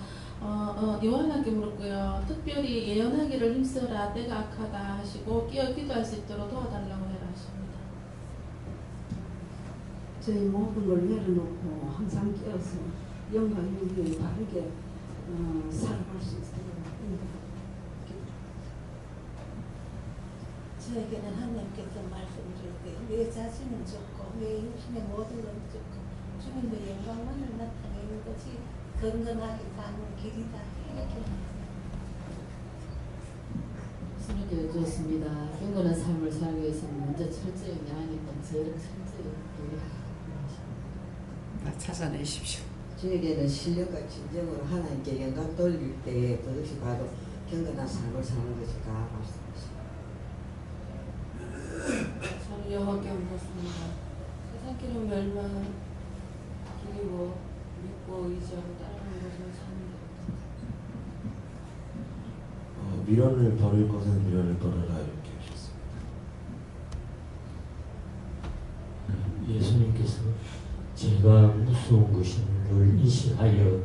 요한에게 물었고요. 특별히 예언하기를 힘써라 때가 악하다 하시고 끼어 기도할 수 있도록 도와달라고 해라 하십니다.
저희 모든 걸 내려놓고 항상 깨어서 영과 육이 바르게 살아갈 수 있도록
저에게는 하나님께서 말씀 줄 때 내 자신은 좋고 내 육신의 모든 건 좋고 주님의 영광만을 나타내는 것이 건강하게 사는 길이다. 이렇게
스님께 여쭈었습니다. 경건한 삶을 살기 위해서는 먼저 철저히 내 안에 있던 저를 철저히
나 찾아내십시오.
저에게는 신령과 진정으로 하나님께 영광 돌릴 때 그것이 바로 경건한 삶을 사는 것이다 말씀하십니다.
저는 여호와께 묻었습니다. 세상 길은 멸망 그리고 믿고 의지하고 따르는 것을 사는
미련을 버릴 것은 미련을 버려라 이렇게 하셨습니다.
예수님께서 제가 무서운 것임을 인식하여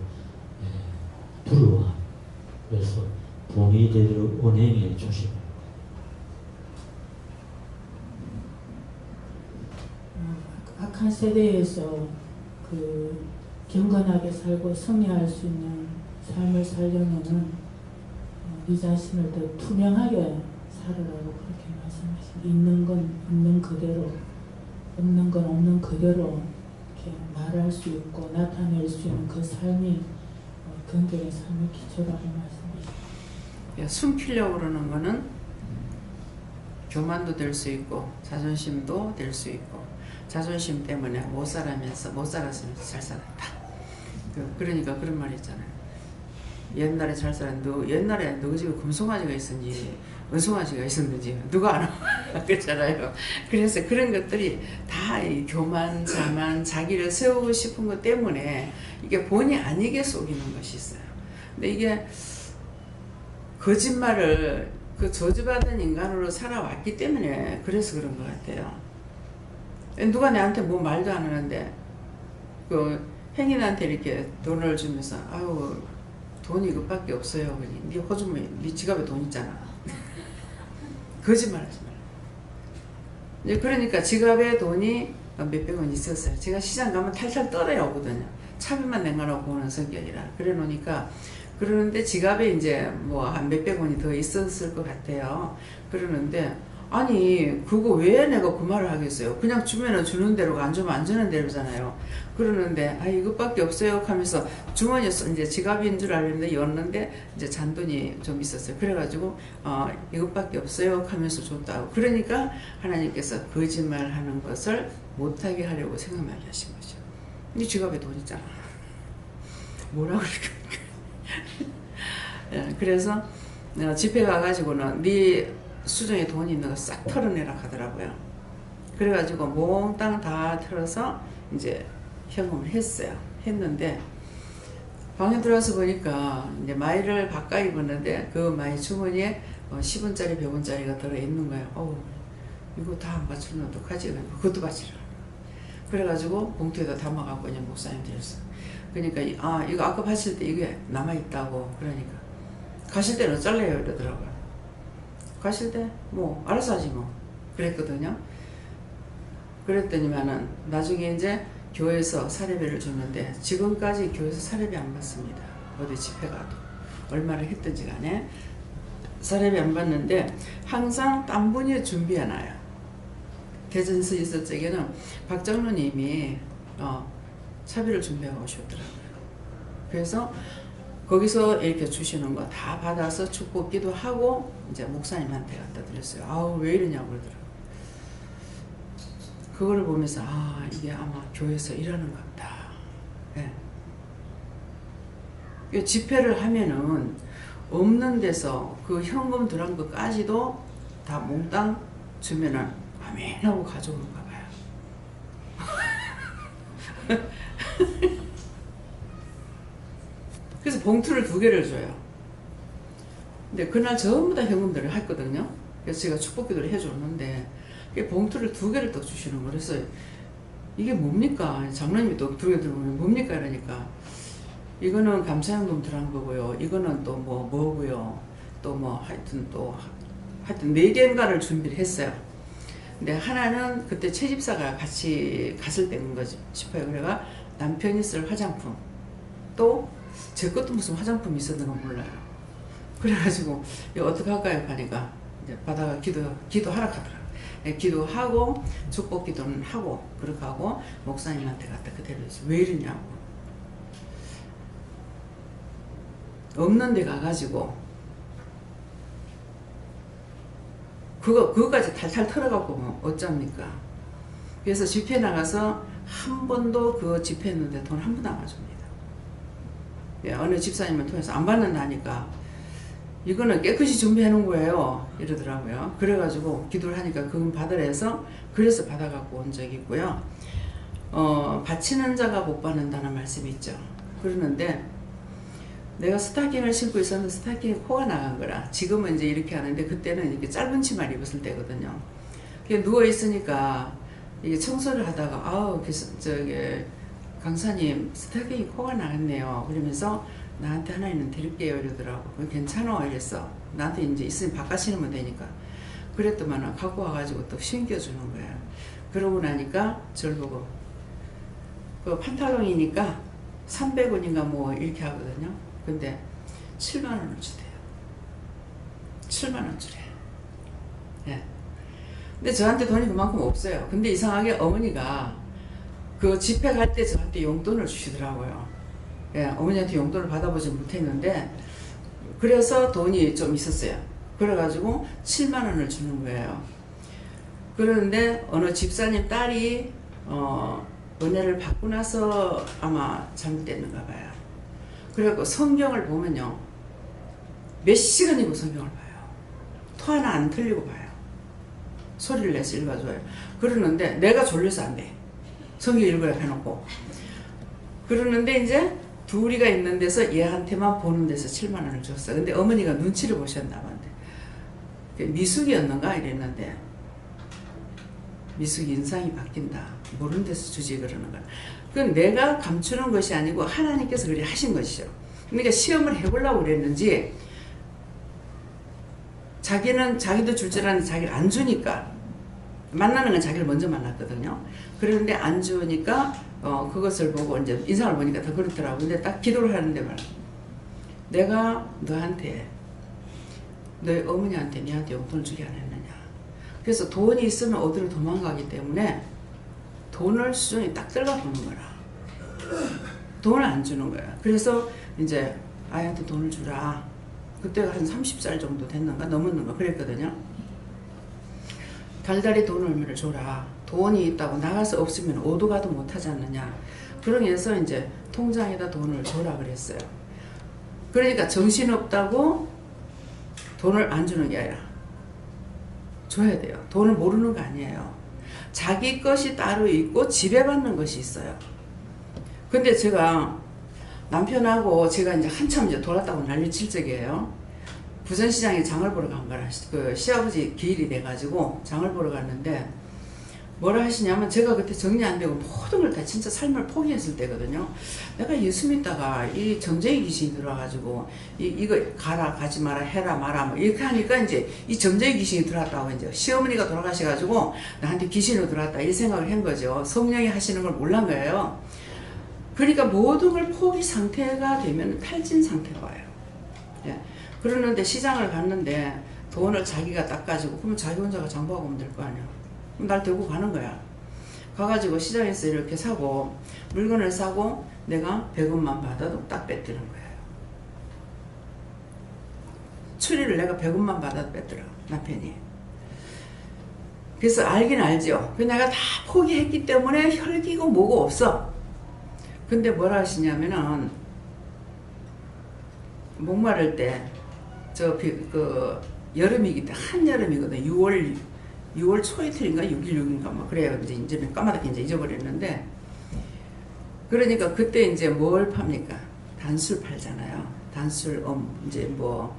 두려워 그래서 본의대로 언행해 주십니다.
악한 세대에서 그 경건하게 살고 승리할 수 있는 삶을 살려면은 네 자신을 더 투명하게 살으라고 그렇게 말씀하십니다. 있는 건 있는 그대로, 없는 건 없는 그대로 이렇게 말할 수 있고 나타낼 수 있는 그 삶이 건강의 삶의 기초라고 말씀하십니다.
숨기려고 그러는 거는 교만도 될 수 있고 자존심도 될 수 있고 자존심 때문에 못 살았으면 잘 살았다. 그러니까 그런 말이 있잖아요. 옛날에 잘 살았는데 옛날에 너희 집에 금송아지가 있었는지 은송아지가 있었는지 누가 알아? 그랬잖아요. 그래서 그런 것들이 다 이 교만, 자만, 자기를 세우고 싶은 것 때문에 이게 본의 아니게 속이는 것이 있어요. 근데 이게 거짓말을 그 저주받은 인간으로 살아왔기 때문에 그래서 그런 것 같아요. 누가 내한테 뭐 말도 안 하는데 그 행인한테 이렇게 돈을 주면서 아유 돈이 이것밖에 없어요. 네 호주머니, 네 지갑에 돈 있잖아. 거짓말하지 말라. 그러니까 지갑에 돈이 몇백 원 있었어요. 제가 시장 가면 탈탈 떨어오거든요. 차비만 냉간하고 보는 성격이라. 그래 놓으니까 그러는데 지갑에 이제 뭐 한 몇백 원이 더 있었을 것 같아요. 그러는데 아니 그거 왜 내가 그 말을 하겠어요. 그냥 주면은 주는 대로 안 주면 안 주는 대로잖아요. 그러는데 아 이것밖에 없어요 하면서 주머니에서 이제 지갑인 줄 알았는데 열었는데 이제 잔돈이 좀 있었어요. 그래가지고 이것밖에 없어요 하면서 줬다고. 그러니까 하나님께서 거짓말하는 것을 못하게 하려고 생각나게 하신 거죠. 네 지갑에 돈 있잖아. 뭐라고 그러니까. 그래서 집에 가가지고는 네 수정에 돈이 있는 거 싹 털어내라 하더라고요. 그래가지고 몽땅 다 털어서 이제 현금을 했어요. 했는데 방에 들어와서 보니까 이제 마이를 바꿔 입었는데 그 마이 주머니에 10원짜리 100원짜리가 들어있는 거예요. 어우 이거 다 안 바치면 어떡하지? 그것도 바치라. 그래가지고 봉투에다 담아갖고 그냥 목사님 드렸어. 그러니까 이거 아까 바칠 때 이게 남아있다고. 그러니까 가실 때는 어쩔래요 이러더라고요. 가실 때 뭐 알아서 하지 뭐 그랬거든요. 그랬더니만은 나중에 이제 교회에서 사례비를 줬는데 지금까지 교회에서 사례비 안 받습니다. 어디 집회 가도 얼마를 했든지 간에 사례비 안 받는데 항상 딴 분이 준비해놔요. 대전서 있을 적에는 박 장로님이 차비를 준비하고 오셨더라고요. 그래서 거기서 이렇게 주시는 거 다 받아서 축복 기도하고 이제 목사님한테 갖다 드렸어요. 아우 왜 이러냐고 그러더라고요. 그거를 보면서 이게 아마 교회에서 일하는 것 같다. 예. 집회를 하면은 없는 데서 그 현금 들어간 것까지도 다 몽땅 주면은 아멘 하고 가져오는가 봐요. 그래서 봉투를 2개를 줘요. 근데 그날 전부 다 현금들을 했거든요. 그래서 제가 축복기도를 해줬는데 봉투를 2개를 또 주시는 거예요. 그래서 이게 뭡니까? 장로님이 또 2개 들어오면 뭡니까? 이러니까 이거는 감사현금 들어간 거고요. 이거는 또 뭐고요. 또 뭐 하여튼 4개인가를 준비를 했어요. 근데 하나는 그때 채집사가 같이 갔을 때인 거지 싶어요. 그래가 남편이 쓸 화장품, 또 제 것도 무슨 화장품이 있었는 건 몰라요. 그래가지고 이거 어떻게 할까요? 하니까 이제 바다가 기도하라 하더라고요. 기도하고 축복 기도는 하고 그렇게 하고 목사님한테 갖다 그대로 했어요. 왜 이러냐고. 없는 데 가가지고 그거까지 탈탈 털어갖고 뭐 어쩝니까. 그래서 집회 나가서 한 번도 그 집회했는데 돈 한 푼도 안 가줍니다. 예, 어느 집사님을 통해서 안 받는다니까 이거는 깨끗이 준비해 놓은 거예요 이러더라고요. 그래가지고 기도를 하니까 그건 받으라 해서 그래서 받아갖고 온 적이 있고요. 바치는 자가 복 받는다는 말씀이 있죠. 그러는데 내가 스타킹을 신고 있었는데 스타킹에 코가 나간 거라. 지금은 이제 이렇게 하는데 그때는 이렇게 짧은 치마를 입었을 때거든요. 그게 누워 있으니까 이게 청소를 하다가 아우 저기 강사님 스타킹이 코가 나갔네요. 그러면서 나한테 하나 있는 드릴게요 이러더라고. 괜찮아 이랬어. 나한테 이제 있으면 바꿔 신으면 되니까. 그랬더만 갖고 와가지고 또 신겨주는 거예요. 그러고 나니까 저를 보고 그 판탈론이니까 300원인가 뭐 이렇게 하거든요. 근데 7만원을 주대요. 7만원 주래. 예. 근데 저한테 돈이 그만큼 없어요. 근데 이상하게 어머니가 그 집회 갈 때 저한테 용돈을 주시더라고요. 예, 어머니한테 용돈을 받아보지 못했는데 그래서 돈이 좀 있었어요. 그래가지고 7만원을 주는 거예요. 그런데 어느 집사님 딸이 은혜를 받고 나서 아마 잘못됐는가 봐요. 그래갖고 성경을 보면요 몇 시간이고 성경을 봐요. 토 하나 안 틀리고 봐요. 소리를 내서 읽어줘요. 그러는데 내가 졸려서 안 돼. 성경 읽으라 해놓고. 그러는데 이제 둘이가 있는 데서 얘한테만 보는 데서 7만원을 줬어. 근데 어머니가 눈치를 보셨나 본데 미숙이었는가 이랬는데 미숙이 인상이 바뀐다. 모르는 데서 주지 그러는 거야. 그건 내가 감추는 것이 아니고 하나님께서 그렇게 하신 것이죠. 그러니까 시험을 해보려고 그랬는지 자기는 자기도 줄 줄 아는데 자기를 안 주니까 만나는 건 자기를 먼저 만났거든요. 그런데 안 주니까 그것을 보고 이제 인상을 보니까 더 그렇더라고. 근데 딱 기도를 하는데 말이야. 내가 너한테 너희 어머니한테 니한테 용돈을 주게 안 했느냐. 그래서 돈이 있으면 어디로 도망가기 때문에 돈을 수준이 딱 들어가보는 거라. 돈을 안 주는 거야. 그래서 이제 아이한테 돈을 주라. 그때가 한 30살 정도 됐는가 넘었는가 그랬거든요. 달달이 돈을 얼마를 줘라. 돈이 있다고 나가서 없으면 오도 가도 못 하지 않느냐. 그러면서 이제 통장에다 돈을 줘라 그랬어요. 그러니까 정신없다고 돈을 안 주는 게 아니라 줘야 돼요. 돈을 모르는 거 아니에요. 자기 것이 따로 있고 지배받는 것이 있어요. 근데 제가 남편하고 제가 이제 한참 이제 돌았다고 난리칠 적이에요. 부전시장에 장을 보러 간 거라. 그 시아버지 기일이 돼가지고 장을 보러 갔는데 뭐라 하시냐면 제가 그때 정리 안 되고 모든 걸 다 진짜 삶을 포기했을 때거든요. 내가 예수 믿다가 이 점쟁이 귀신이 들어와가지고 이거 가라 가지 마라 해라 마라 뭐 이렇게 하니까 이제 이 점쟁이 귀신이 들어왔다고 이제 시어머니가 돌아가셔가지고 나한테 귀신으로 들어왔다 이 생각을 한 거죠. 성령이 하시는 걸 몰란 거예요. 그러니까 모든 걸 포기 상태가 되면 탈진 상태가 와요. 예. 그러는데 시장을 갔는데 돈을 자기가 딱 가지고 그러면 자기 혼자가 장보하고 오면 될 거 아니야. 그럼 날 들고 가는 거야. 가가지고 시장에서 이렇게 사고 물건을 사고 내가 100원만 받아도 딱 뺏드는 거예요. 추리를 내가 100원만 받아도 뺏더라 남편이. 그래서 알긴 알죠. 내가 다 포기했기 때문에 혈기고 뭐고 없어. 근데 뭐라 하시냐면은 목마를 때 그 여름이기 때문에 한여름이거든. 6월 초이틀인가 6일 6일인가 막 그래요. 이제 까마득히 이제 잊어버렸는데 그러니까 그때 이제 뭘 팝니까? 단술 팔잖아요. 단술 이제 뭐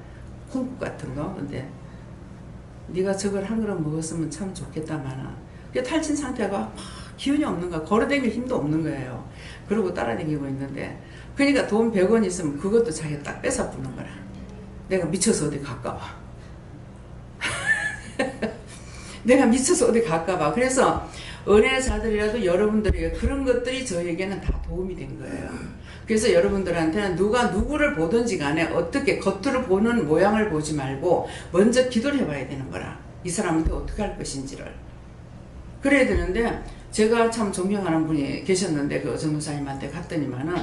콩국 같은 거. 근데 네가 저걸 한 그릇 먹었으면 참 좋겠다마나. 탈진 상태가 막 기운이 없는 거야. 걸어다닐 힘도 없는 거예요. 그러고 따라다니고 있는데 그러니까 돈 100원 있으면 그것도 자기가 딱 뺏어 부는 거라. 내가 미쳐서 어디 가까워. 내가 미쳐서 어디 갈까봐. 그래서 은혜자들이라도 여러분들에게 그런 것들이 저에게는 다 도움이 된 거예요. 그래서 여러분들한테는 누가 누구를 보든지 간에 어떻게 겉으로 보는 모양을 보지 말고 먼저 기도를 해봐야 되는 거라. 이 사람한테 어떻게 할 것인지를. 그래야 되는데 제가 참 존경하는 분이 계셨는데 그 전도사님한테 갔더니만은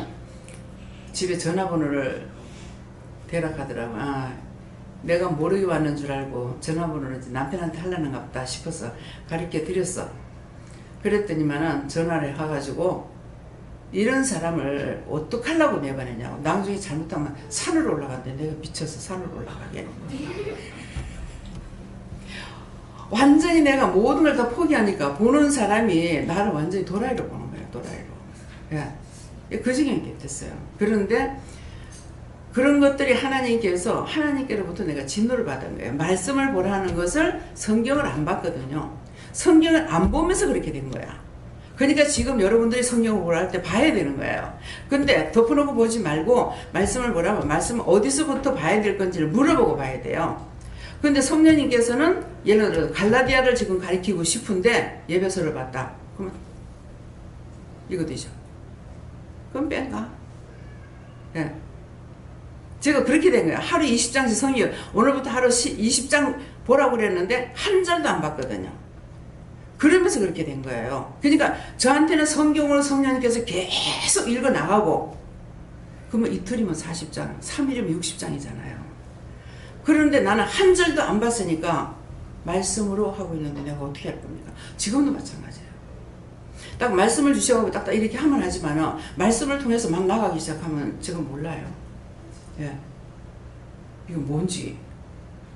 집에 전화번호를 대락하더라고요. 아, 내가 모르게 왔는 줄 알고 전화번호를 남편한테 하려는가 보다 싶어서 가르쳐 드렸어. 그랬더니만은 전화를 해가지고 이런 사람을 어떡하려고 내보내냐고. 나중에 잘못하면 산으로 올라간대. 내가 미쳐서 산으로 올라가게. 완전히 내가 모든 걸 다 포기하니까 보는 사람이 나를 완전히 도라이로 보는 거야. 도라이로. 예. 그 지경이 됐어요. 그런데 그런 것들이 하나님께로부터 내가 진노를 받은 거예요. 말씀을 보라는 것을 성경을 안 봤거든요. 성경을 안 보면서 그렇게 된 거야. 그러니까 지금 여러분들이 성경을 보라 할 때 봐야 되는 거예요. 근데 덮어놓고 보지 말고 말씀을 보라면 말씀을 어디서부터 봐야 될 건지를 물어보고 봐야 돼요. 근데 성령님께서는 예를 들어 갈라디아를 지금 가리키고 싶은데 예배서를 봤다. 그러면 이거 되죠. 그럼 뺀가? 예. 제가 그렇게 된 거예요. 하루 20장씩 성경, 오늘부터 하루 20장 보라고 그랬는데 한 절도 안 봤거든요. 그러면서 그렇게 된 거예요. 그러니까 저한테는 성경을 성령님께서 계속 읽어 나가고, 그러면 이틀이면 40장, 3일이면 60장이잖아요. 그런데 나는 한 절도 안 봤으니까 말씀으로 하고 있는데 내가 어떻게 할 겁니까? 지금도 마찬가지예요. 딱 말씀을 주셔가지고 딱 이렇게 하면 하지만은 말씀을 통해서 막 나가기 시작하면 지금 몰라요. 예. 이거 뭔지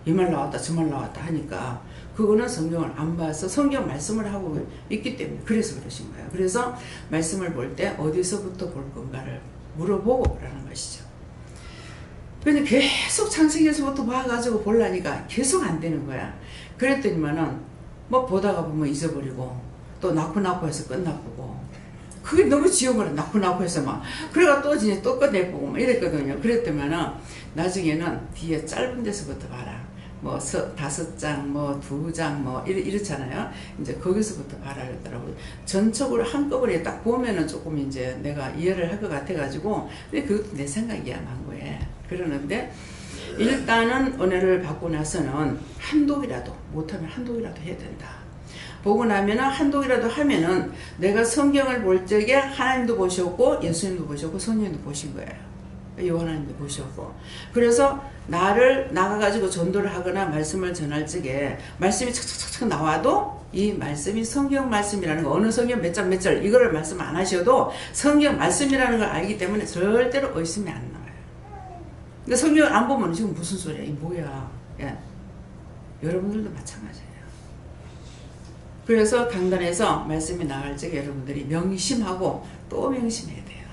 이 말 나왔다 저 말 나왔다 하니까 그거는 성경을 안 봐서 성경 말씀을 하고 있기 때문에 그래서 그러신 거예요. 그래서 말씀을 볼 때 어디서부터 볼 건가를 물어보고 보라는 것이죠. 근데 계속 창세기에서부터 봐가지고 보려니까 계속 안 되는 거야. 그랬더니만은 뭐 보다가 보면 잊어버리고 또 낳고 해서 끝나보고 그게 너무 지옥을 낳고 해서 막 그래가 또 이제 또 끝내보고 막 이랬거든요. 그랬더니만은 나중에는 뒤에 짧은 데서부터 봐라. 뭐 5장 뭐 2장 뭐 이렇잖아요. 이제 거기서부터 봐라 그랬더라고요. 전적으로 한꺼번에 딱 보면은 조금 이제 내가 이해를 할 것 같아가지고 근데 그것도 내 생각이야 망고에. 그러는데 일단은 은혜를 받고 나서는 한독이라도 못하면 한독이라도 해야 된다. 보고 나면은 한독이라도 하면은 내가 성경을 볼 적에 하나님도 보셨고 예수님도 보셨고 성령님도 보신 거예요. 요한님도 보셨고. 그래서 나를 나가가지고 전도를 하거나 말씀을 전할 적에 말씀이 착착착착 나와도 이 말씀이 성경 말씀이라는 거 어느 성경 몇 장 몇 절 이거를 말씀 안 하셔도 성경 말씀이라는 걸 알기 때문에 절대로 의심이 안 나와요. 근데 성경을 안 보면 지금 무슨 소리야? 이 뭐야? 예. 여러분들도 마찬가지예요. 그래서 강단에서 말씀이 나갈 적에 여러분들이 명심하고 또 명심해야 돼요.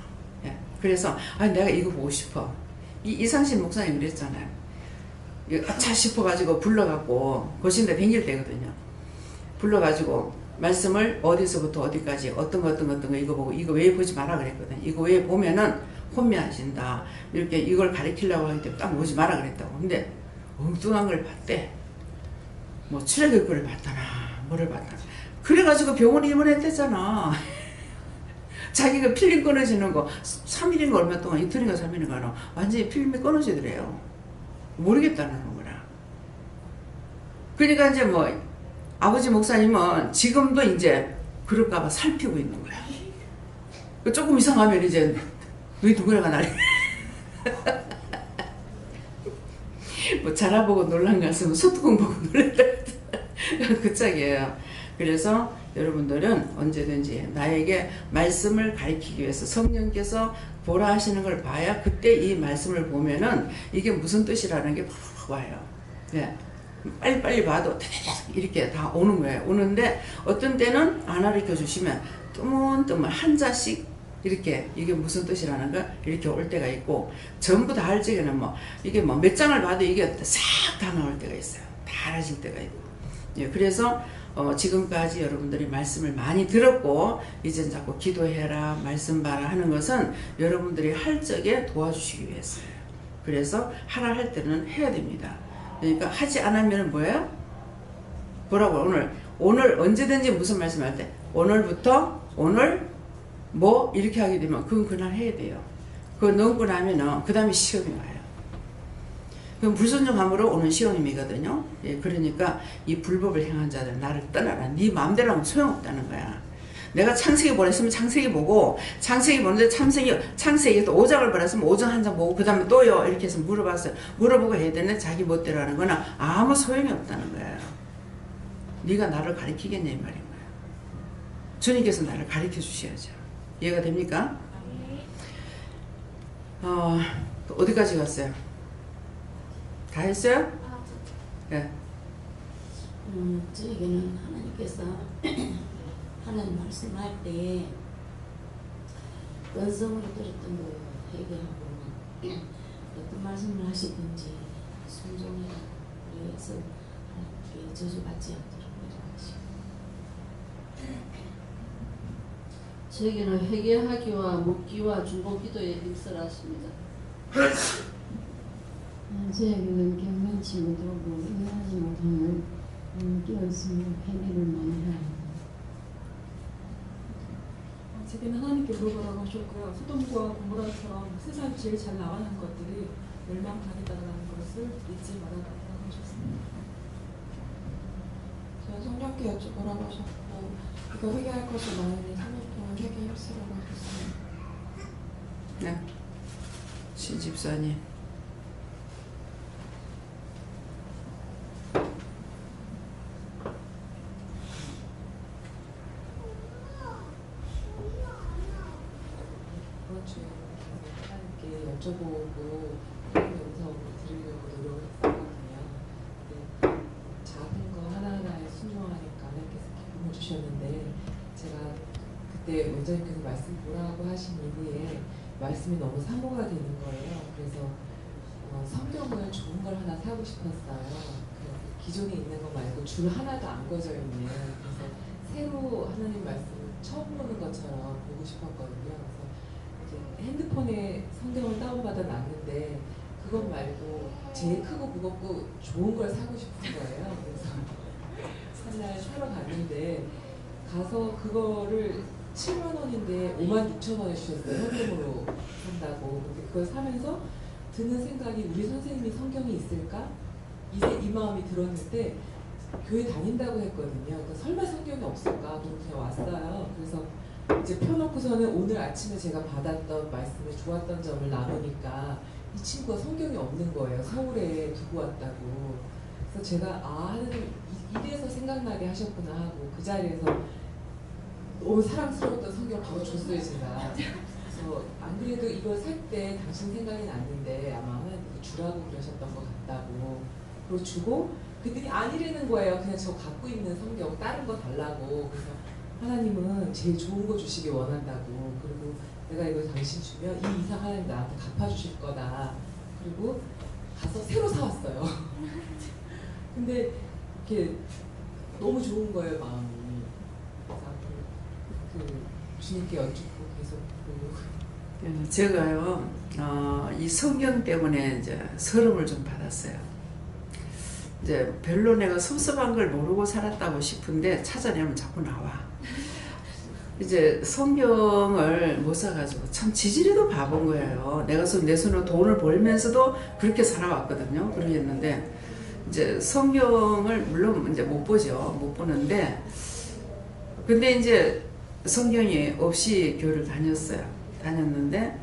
예. 그래서 내가 이거 보고 싶어. 이상신 목사님 그랬잖아요. 아차 싶어가지고 불러갖고 거신데 댕길 때거든요. 불러가지고 말씀을 어디서부터 어디까지 어떤 거 이거 보고 이거 왜 보지 마라 그랬거든요. 이거 왜 보면은 혼미하신다. 이렇게 이걸 가리키려고 하기 때문에 딱 보지 마라 그랬다고. 근데 엉뚱한 걸 봤대. 뭐 출애굽기를 봤다나 뭐를 봤다나. 그래가지고 병원에 입원했댔잖아. 자기가 필름 끊어지는 거 3일인가 얼마 동안 이틀인가 3일인가 완전히 필름이 끊어지더래요. 모르겠다는 거라. 그러니까 이제 뭐 아버지 목사님은 지금도 이제 그럴까봐 살피고 있는 거야. 조금 이상하면 이제 왜 누구나가 나를 뭐 자라보고 놀란 거 같으면 소뚜껑 보고 놀랬다. 그 짝이에요. 그래서 여러분들은 언제든지 나에게 말씀을 가르치기 위해서 성령께서 보라 하시는 걸 봐야 그때 이 말씀을 보면은 이게 무슨 뜻이라는 게 팍 와요. 네. 빨리빨리 봐도 이렇게 다 오는 거예요. 오는데 어떤 때는 안 가르쳐 주시면 뜨문뜨문 한자씩 이렇게 이게 무슨 뜻이라는 거 이렇게 올 때가 있고 전부 다 할 적에는 뭐 이게 뭐 몇 장을 봐도 이게 싹 다 나올 때가 있어요. 다 알아질 때가 있고. 예, 그래서 지금까지 여러분들이 말씀을 많이 들었고 이젠 자꾸 기도해라 말씀 봐라 하는 것은 여러분들이 할 적에 도와주시기 위해서예요. 그래서 하라 할 때는 해야 됩니다. 그러니까 하지 않으면 뭐예요? 뭐라고 오늘 언제든지 무슨 말씀할 때 오늘부터 오늘 뭐 이렇게 하게 되면 그건 그날 해야 돼요. 그거 넘고 나면은 그 다음에 시험이 와요. 그럼 불순종함으로 오는 시험이거든요. 예, 그러니까 이 불법을 행한 자들 나를 떠나라. 네 마음대로 하면 소용없다는 거야. 내가 창세기 보냈으면 창세기 보고, 창세기 보는데 창세기에서 5장을 보냈으면 5장 한 장 보고 그 다음에 또요 이렇게 해서 물어봤어요. 물어보고 해야 되는데 자기 멋대로 하는 거는 아무 소용이 없다는 거예요. 네가 나를 가르치겠냐 이 말인 거예요. 주님께서 나를 가르쳐 주셔야죠. 이해가 됩니까? 어디까지 갔어요? 다 했어요? 네.
저에게는 하나님께서 하나님 말씀할 때 원성으로 들었던 거예요. 회개하고 어떤 말씀을 하시든지 순종해라. 그래서 하나님께 저주받지 않도록 일어나시고
저에게는 회개하기와 묻기와 중보기도에 힘쓰라십니다.
저에게는 경건치 못하고 인하지 못하는 끼어있으며 회개를 많이 해야 합니다.
제게는 하나님께 물어보라고 하셨고요. 소돔과 고모라처럼 세상 제일 잘 나가는 것들이 멸망당했다는 것을 잊지 말아달라고 하셨습니다.
제가 성령께 여쭤보라고 하셨고 이거 회개할 것이 많으니 3일 동안 회개 힘쓰라고 하셨습니다.
네. 신집사님.
하나님께 여쭤보고 영상으로 드리려고 노력했거든요. 근데 작은 거 하나하나에 순종하니까 하나님께서 기쁨을 주셨는데 제가 그때 원장님께서 말씀 보라고 하신 이후에 말씀이 너무 사모가 되는 거예요. 그래서 성경을 좋은 걸 하나 사고 싶었어요. 기존에 있는 거 말고 줄 하나도 안 꺼져 있는, 그래서 새로 하나님 말씀을 처음 보는 것처럼 보고 싶었거든요. 핸드폰에 성경을 다운받아 놨는데 그것 말고 제일 크고 무겁고 좋은 걸 사고 싶은 거예요. 그래서 첫날 사러 갔는데 가서 그거를 7만 원인데 5만 6천 원에 주셨어요. 현금으로 산다고. 근데 그걸 사면서 드는 생각이 우리 선생님이 성경이 있을까? 이제 이 마음이 들었는데 교회 다닌다고 했거든요. 그러니까 설마 성경이 없을까? 그리고 그냥 왔어요. 그래서 이제 펴놓고서는 오늘 아침에 제가 받았던 말씀에 좋았던 점을 나누니까 이 친구가 성경이 없는 거예요. 서울에 두고 왔다고. 그래서 제가 하나님 이래서 생각나게 하셨구나 하고 그 자리에서 너무 사랑스러웠던 성경 바로 줬어요 제가. 그래서 안 그래도 이걸 살 때 당신 생각이 났는데 아마 하나님께서 주라고 그러셨던 것 같다고. 그리고 주고 그들이 아니라는 거예요. 그냥 저 갖고 있는 성경 다른 거 달라고. 그래서 하나님은 제일 좋은 거 주시길 원한다고. 그리고 내가 이거 당신 주면 이 이상 하나님 나한테 갚아주실 거다. 그리고 가서 새로 사왔어요. 근데 이렇게 너무 좋은 거예요 마음이. 그 주님께 여쭙고 계속 보고.
제가요 이 성경 때문에 이제 서름을 좀 받았어요. 이제 별로 내가 섭섭한 걸 모르고 살았다고 싶은데 찾아내면 자꾸 나와. 이제 성경을 못 사가지고 참 지지리도 바본 거예요. 내가 내 손으로 돈을 벌면서도 그렇게 살아왔거든요. 그러겠는데 이제 성경을 물론 이제 못 보죠. 못 보는데 근데 이제 성경이 없이 교회를 다녔는데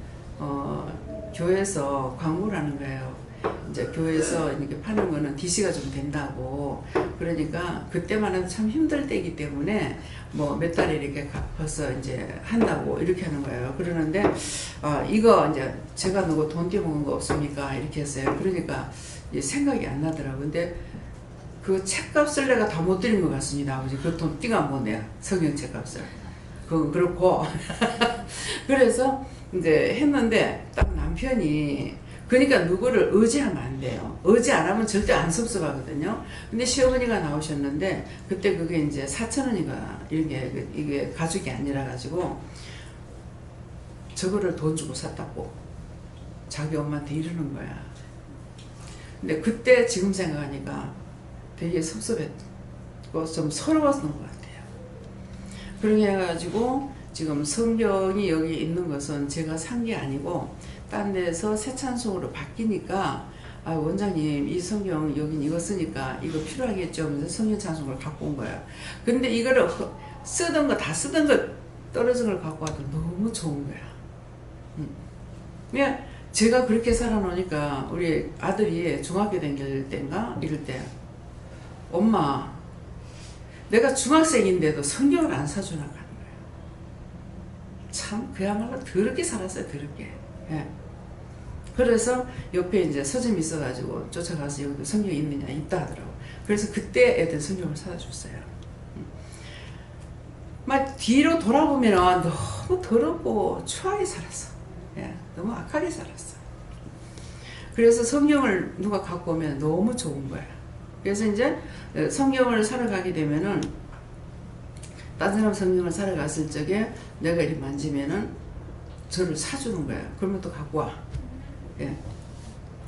교회에서 광고를 하는 거예요. 이제 교회에서 이렇게 파는 거는 DC가 좀 된다고. 그러니까 그때만 해도 참 힘들 때이기 때문에 뭐 몇 달에 이렇게 갚아서 이제 한다고 이렇게 하는 거예요. 그러는데 이거 이제 제가 누구 돈 떼먹은 거 없습니까? 이렇게 했어요. 그러니까 생각이 안 나더라고요. 근데 그 책값을 내가 다 못 드린 것 같습니다. 아버지 그 돈 띵 안 못 내요. 성경 책값을. 그건 그렇고 그래서 이제 했는데 딱 남편이 그러니까 누구를 의지하면 안 돼요. 의지 안 하면 절대 안 섭섭하거든요. 근데 시어머니가 나오셨는데 그때 그게 이제 4,000원인가 이게 가죽이 아니라 가지고 저거를 돈 주고 샀다고 자기 엄마한테 이러는 거야. 근데 그때 지금 생각하니까 되게 섭섭했. 좀 서러웠던 것 같아요. 그렇게 해가지고 지금 성경이 여기 있는 것은 제가 산 게 아니고 딴 데서 새 찬송으로 바뀌니까 아 원장님 이 성경 여긴 이거 쓰니까 이거 필요하겠죠 하면서 성경 찬송을 갖고 온 거야. 근데 이거를 쓰던 거 다 쓰던 거 떨어진 걸 갖고 와도 너무 좋은 거야. 그냥 제가 그렇게 살아놓으니까 우리 아들이 중학교 다닐 때인가 이럴 때 엄마 내가 중학생인데도 성경을 안 사주나 가는 거야. 참 그야말로 더럽게 살았어요. 더럽게. 예. 그래서 옆에 이제 서점이 있어가지고 쫓아가서 여기도 성경이 있느냐 있다 하더라고. 그래서 그때 애들 성경을 사다 줬어요. 막 뒤로 돌아보면 너무 더럽고 추하게 살았어. 예. 너무 악하게 살았어. 그래서 성경을 누가 갖고 오면 너무 좋은 거야. 그래서 이제 성경을 사러 가게 되면은 딴 사람 성경을 사러 갔을 적에 내가 이렇게 만지면은 저를 사주는 거야. 그러면 또 갖고 와. 예.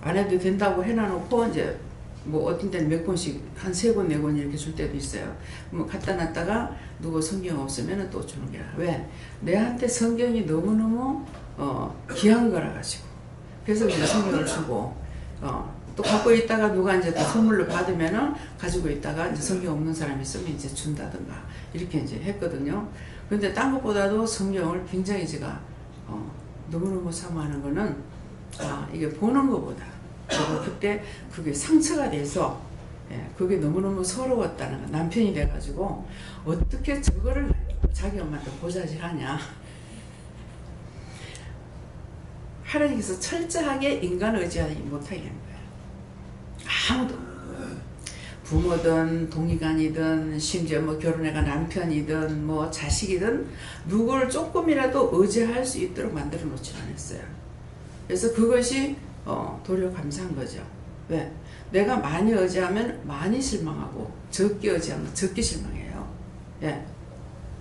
안 해도 된다고 해놔놓고 이제 뭐 어떤 때는 몇 권씩 한 3권, 4권 이렇게 줄 때도 있어요. 뭐 갖다 놨다가 누구 성경 없으면 또 주는 거야. 왜? 내한테 성경이 너무너무 귀한 거라 가지고. 그래서 그냥 성경을 주고 또 갖고 있다가 누가 이제 또 선물로 받으면은 가지고 있다가 이제 성경 없는 사람이 있으면 이제 준다든가 이렇게 이제 했거든요. 근데 딴 것보다도 성경을 굉장히 제가 너무너무 사모하는 거는 이게 보는 것보다 제가 그때 그게 상처가 돼서 그게 너무너무 서러웠다는 거. 남편이 돼가지고 어떻게 저거를 자기 엄마한테 고자질하냐. 하나님께서 철저하게 인간을 의지하지 못하게 한 거예요. 아무도 부모든 동의간이든 심지어 뭐 결혼해간 남편이든 뭐 자식이든 누구를 조금이라도 의지할 수 있도록 만들어 놓지 않았어요. 그래서 그것이 도리어 감사한 거죠. 왜? 내가 많이 의지하면 많이 실망하고 적게 의지하면 적게 실망해요. 예.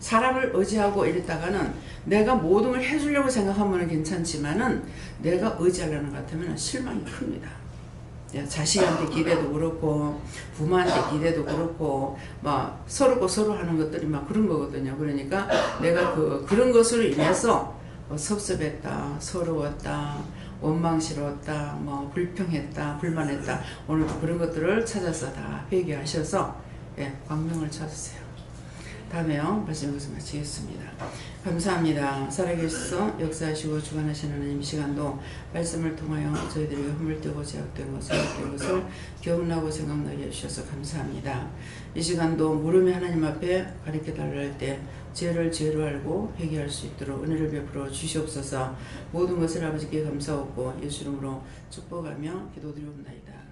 사람을 의지하고 이랬다가는 내가 모든 걸 해주려고 생각하면 괜찮지만은 내가 의지하려는 것 같으면 실망이 큽니다. 예. 자식한테 기대도 그렇고 부모한테 기대도 그렇고 막 서로 서로 하는 것들이 막 그런 거거든요. 그러니까 내가 그런 것으로 인해서 섭섭했다, 서러웠다, 원망스러웠다, 뭐 불평했다, 불만했다. 오늘도 그런 것들을 찾아서 다 회개하셔서 광명을 찾으세요. 다음에요. 말씀 여기서 마치겠습니다. 감사합니다. 살아계셔서 역사하시고 주관하시는 하나님, 이 시간도 말씀을 통하여 저희들에게 허물되고 제약된 것을 기억나고 생각나게 해주셔서 감사합니다. 이 시간도 물음의 하나님 앞에 가르쳐달라 할 때 죄를 죄로 알고 회개할 수 있도록 은혜를 베풀어 주시옵소서. 모든 것을 아버지께 감사하고 예수 이름으로 축복하며 기도드리옵나이다.